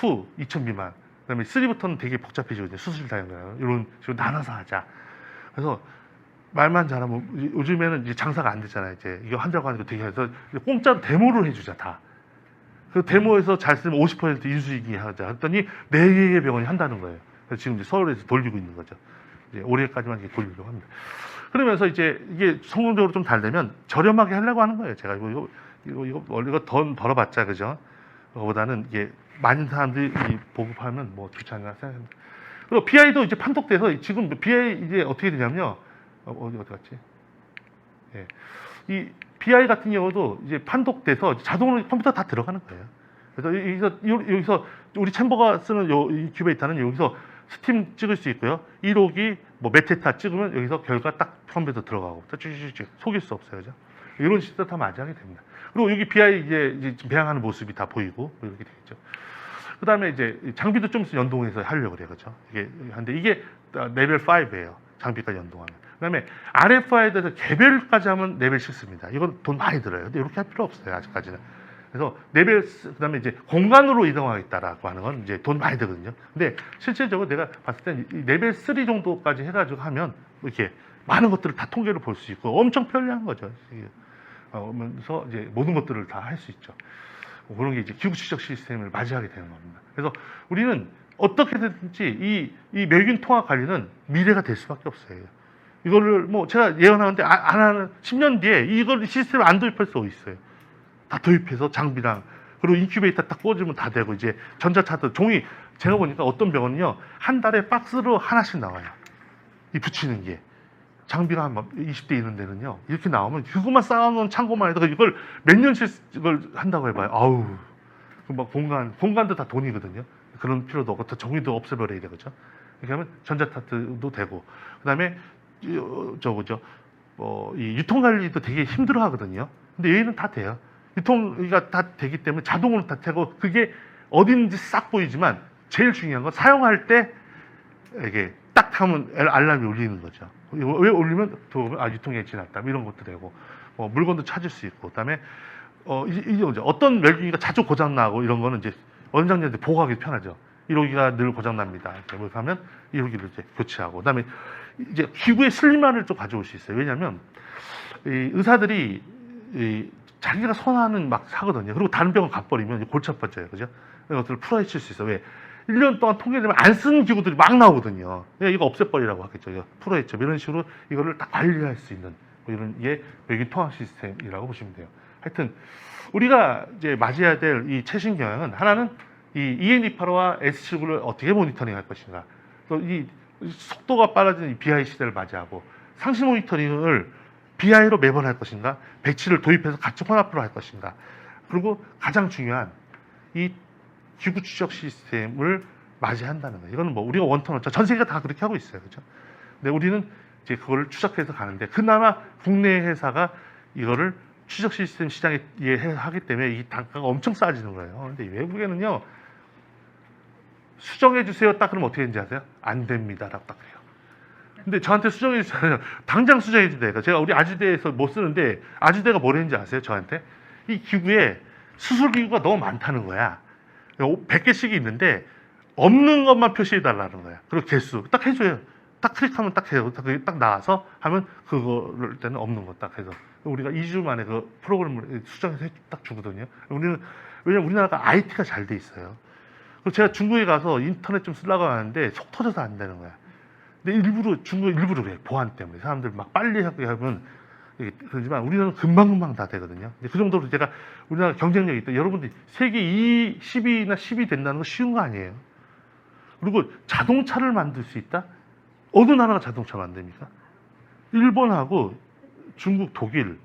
2, 2000 미만. 그다음에 3부터는 되게 복잡해지거든요. 수술 다양한 이런 식으로 나눠서 하자. 그래서 말만 잘하면 요즘에는 이제 장사가 안 되잖아요. 이제 이거 한다고 하니까 되게 해서 공짜로 데모를 해주자 다. 그 데모에서 잘 쓰면 50% 인수인계 하자. 했더니 4개의 병원이 한다는 거예요. 그래서 지금 이제 서울에서 돌리고 있는 거죠. 이제 올해까지만 이렇게 돌리려고 합니다. 그러면서 이제 이게 성공적으로 좀 잘 되면 저렴하게 하려고 하는 거예요. 제가 이거 원래 이거 돈 벌어봤자 그죠? 그거보다는 이게 많은 사람들이 보급하면 뭐 귀찮나 생각합니다. 그리고 BI도 이제 판독돼서 지금 BI 이제 어떻게 되냐면요. 어디 갔지? 예. 이 BI 같은 경우도 이제 판독돼서 자동으로 컴퓨터 다 들어가는 거예요. 그래서 여기서 우리 챔버가 쓰는 요 인큐베이터는 여기서 스팀 찍을 수 있고요. 1호기 뭐 메테타 찍으면 여기서 결과 딱 컴퓨터 들어가고 쭉쭉쭉 속일 수 없어요. 그죠? 이런 시스템 다 맞이하게 됩니다. 그리고 여기 BI 이제 배양하는 모습이 다 보이고 이렇게 되겠죠. 그다음에 이제 장비도 좀 연동해서 하려고 그래요. 그렇죠? 이게 한데 이게 레벨 5예요. 장비까지 연동하면. 그다음에 RFI에 대해서 개별까지 하면 레벨 6입니다. 이건 돈 많이 들어요. 근데 이렇게 할 필요 없어요. 아직까지는. 그래서 그다음에 이제 공간으로 이동하겠다라고 하는 건 이제 돈 많이 들거든요. 근데 실질적으로 내가 봤을 땐 이 레벨 3 정도까지 해가지고 하면 이렇게 많은 것들을 다 통계를 볼 수 있고 엄청 편리한 거죠. 그러면서 이제 모든 것들을 다 할 수 있죠. 그런 게 이제 기후 추적 시스템을 맞이하게 되는 겁니다. 그래서 우리는 어떻게든지 이 멸균 통합 관리는 미래가 될 수밖에 없어요. 이거를 뭐 제가 예언하는데 안 하는 10년 뒤에 이걸 시스템을 안 도입할 수 있어요. 다 도입해서 장비랑 그리고 인큐베이터 딱 꽂으면 다 되고 이제 전자차트 종이 제가 보니까 어떤 병원은요 한 달에 박스로 하나씩 나와요. 이 붙이는 게 장비가 한 20대 있는 데는요 이렇게 나오면 그것만 쌓아놓은 창고만 해도 이걸 몇 년씩 이걸 한다고 해봐요. 아우 막 공간도 다 돈이거든요. 그런 필요도 없고 더 정리도 없애버려야 되겠죠. 이렇게 하면 전자차트도 되고 그다음에 저거죠. 이 유통 관리도 되게 힘들어 하거든요. 근데 얘는 다 돼요. 유통이 다 되기 때문에 자동으로 다 되고 그게 어딘지 싹 보이지만 제일 중요한 건 사용할 때 이게 딱 하면 알람이 울리는 거죠. 왜 울리면 유통에 지났다 이런 것도 되고 물건도 찾을 수 있고 그다음에 이제 어떤 멸균기가 자주 고장 나고 이런 거는 이제 원장님한테 보고하기 편하죠. 1호기가 늘 고장 납니다. 이렇게 하면 1호기를 이제 교체하고 그다음에 이제 기구의 슬림화를 좀 가져올 수 있어요. 왜냐하면 의사들이 자기가 선호하는 막 사거든요. 그리고 다른 병원 가버리면 골치 아파져요. 그죠? 이런 것들을 풀어헤칠 수 있어. 왜? 1년 동안 통계를 안 쓰는 기구들이 막 나오거든요. 이거 없애버리라고 하겠죠. 이거 풀어헤쳐. 이런 식으로 이거를 딱 관리할 수 있는 이런 게 멸균 통합 시스템이라고 보시면 돼요. 하여튼 우리가 이제 맞이해야 될 이 최신 경향은 하나는 이 EN285와 S79를 어떻게 모니터링할 것인가. 또 이 속도가 빨라지는 이 BI 시대를 맞이하고 상시 모니터링을 BI로 매번 할 것인가, 배치를 도입해서 같이 혼합으로 할 것인가. 그리고 가장 중요한 이 기후 추적 시스템을 맞이한다는 거예요. 이거는 뭐 우리가 원터는 전 세계가 다 그렇게 하고 있어요, 그렇죠? 근데 우리는 이제 그거를 추적해서 가는데 그나마 국내 회사가 이거를 추적 시스템 시장에 하기 때문에 이 단가가 엄청 싸지는 거예요. 근데 외국에는요 수정해 주세요. 딱 그러면 어떻게 되는지 아세요? 안 됩니다라고 딱 해요. 근데 저한테 수정해 주세요. 당장 수정해 주세요. 제가 우리 아주대에서 못 쓰는데 아주대가 뭘 했는지 아세요? 저한테 이 기구에 수술 기구가 너무 많다는 거야. 100개씩이 있는데 없는 것만 표시해 달라는 거야. 그리고 개수 딱 해줘요. 딱 클릭하면 딱 해요. 그게 딱 나와서 하면 그거를 때는 없는 거 딱 해서 우리가 2주 만에 그 프로그램을 수정해서 딱 주거든요. 왜냐면 우리나라가 IT가 잘 돼 있어요. 그리고 제가 중국에 가서 인터넷 좀 쓰려고 하는데 속 터져서 안 되는 거야. 근데 중국 일부러 그래. 보안 때문에 사람들 막 빨리 하게 하면 그러지만 우리나라는 금방금방 다 되거든요. 그 정도로 제가 우리나라 경쟁력이 있다. 여러분들 세계 10위나 10위 된다는 거 쉬운 거 아니에요. 그리고 자동차를 만들 수 있다? 어느 나라가 자동차 만듭니까? 일본하고 중국, 독일,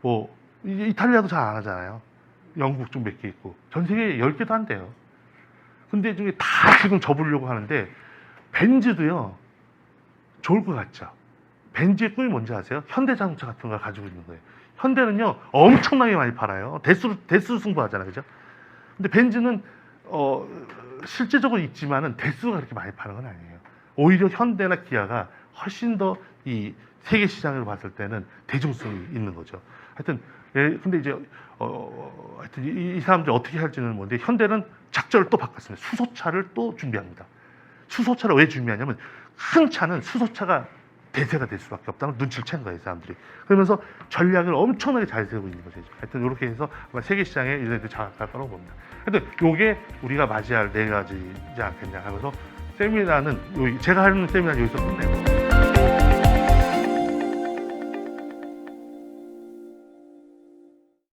뭐 이탈리아도 잘 안 하잖아요. 영국 좀 몇 개 있고 전 세계 10개도 안 돼요. 근데 중에 다 지금 접으려고 하는데 벤츠도요. 좋을 것 같죠. 벤츠의 꿈이 뭔지 아세요? 현대자동차 같은 걸 가지고 있는 거예요. 현대는요 엄청나게 많이 팔아요. 대수 승부하잖아요, 그죠? 근데 벤츠는 실제적으로 있지만은 대수가 그렇게 많이 파는 건 아니에요. 오히려 현대나 기아가 훨씬 더 이 세계 시장을 봤을 때는 대중성이 있는 거죠. 하여튼 근데 이제 하여튼 이 사람들이 어떻게 할지는 뭔데 현대는 작전을 또 바꿨습니다. 수소차를 또 준비합니다. 수소차를 왜 준비하냐면 큰 차는 수소차가 대세가 될 수밖에 없다는 눈치를 챈 거예요, 사람들이. 그러면서 전략을 엄청나게 잘 세우고 있는 거죠. 하여튼 이렇게 해서 아마 세계 시장에 이렇게 장악할 거라고 봅니다. 하여튼 요게 우리가 맞이할 4가지지 않겠냐 하면서 세미나는 제가 하는 세미나는 여기서 끝내고.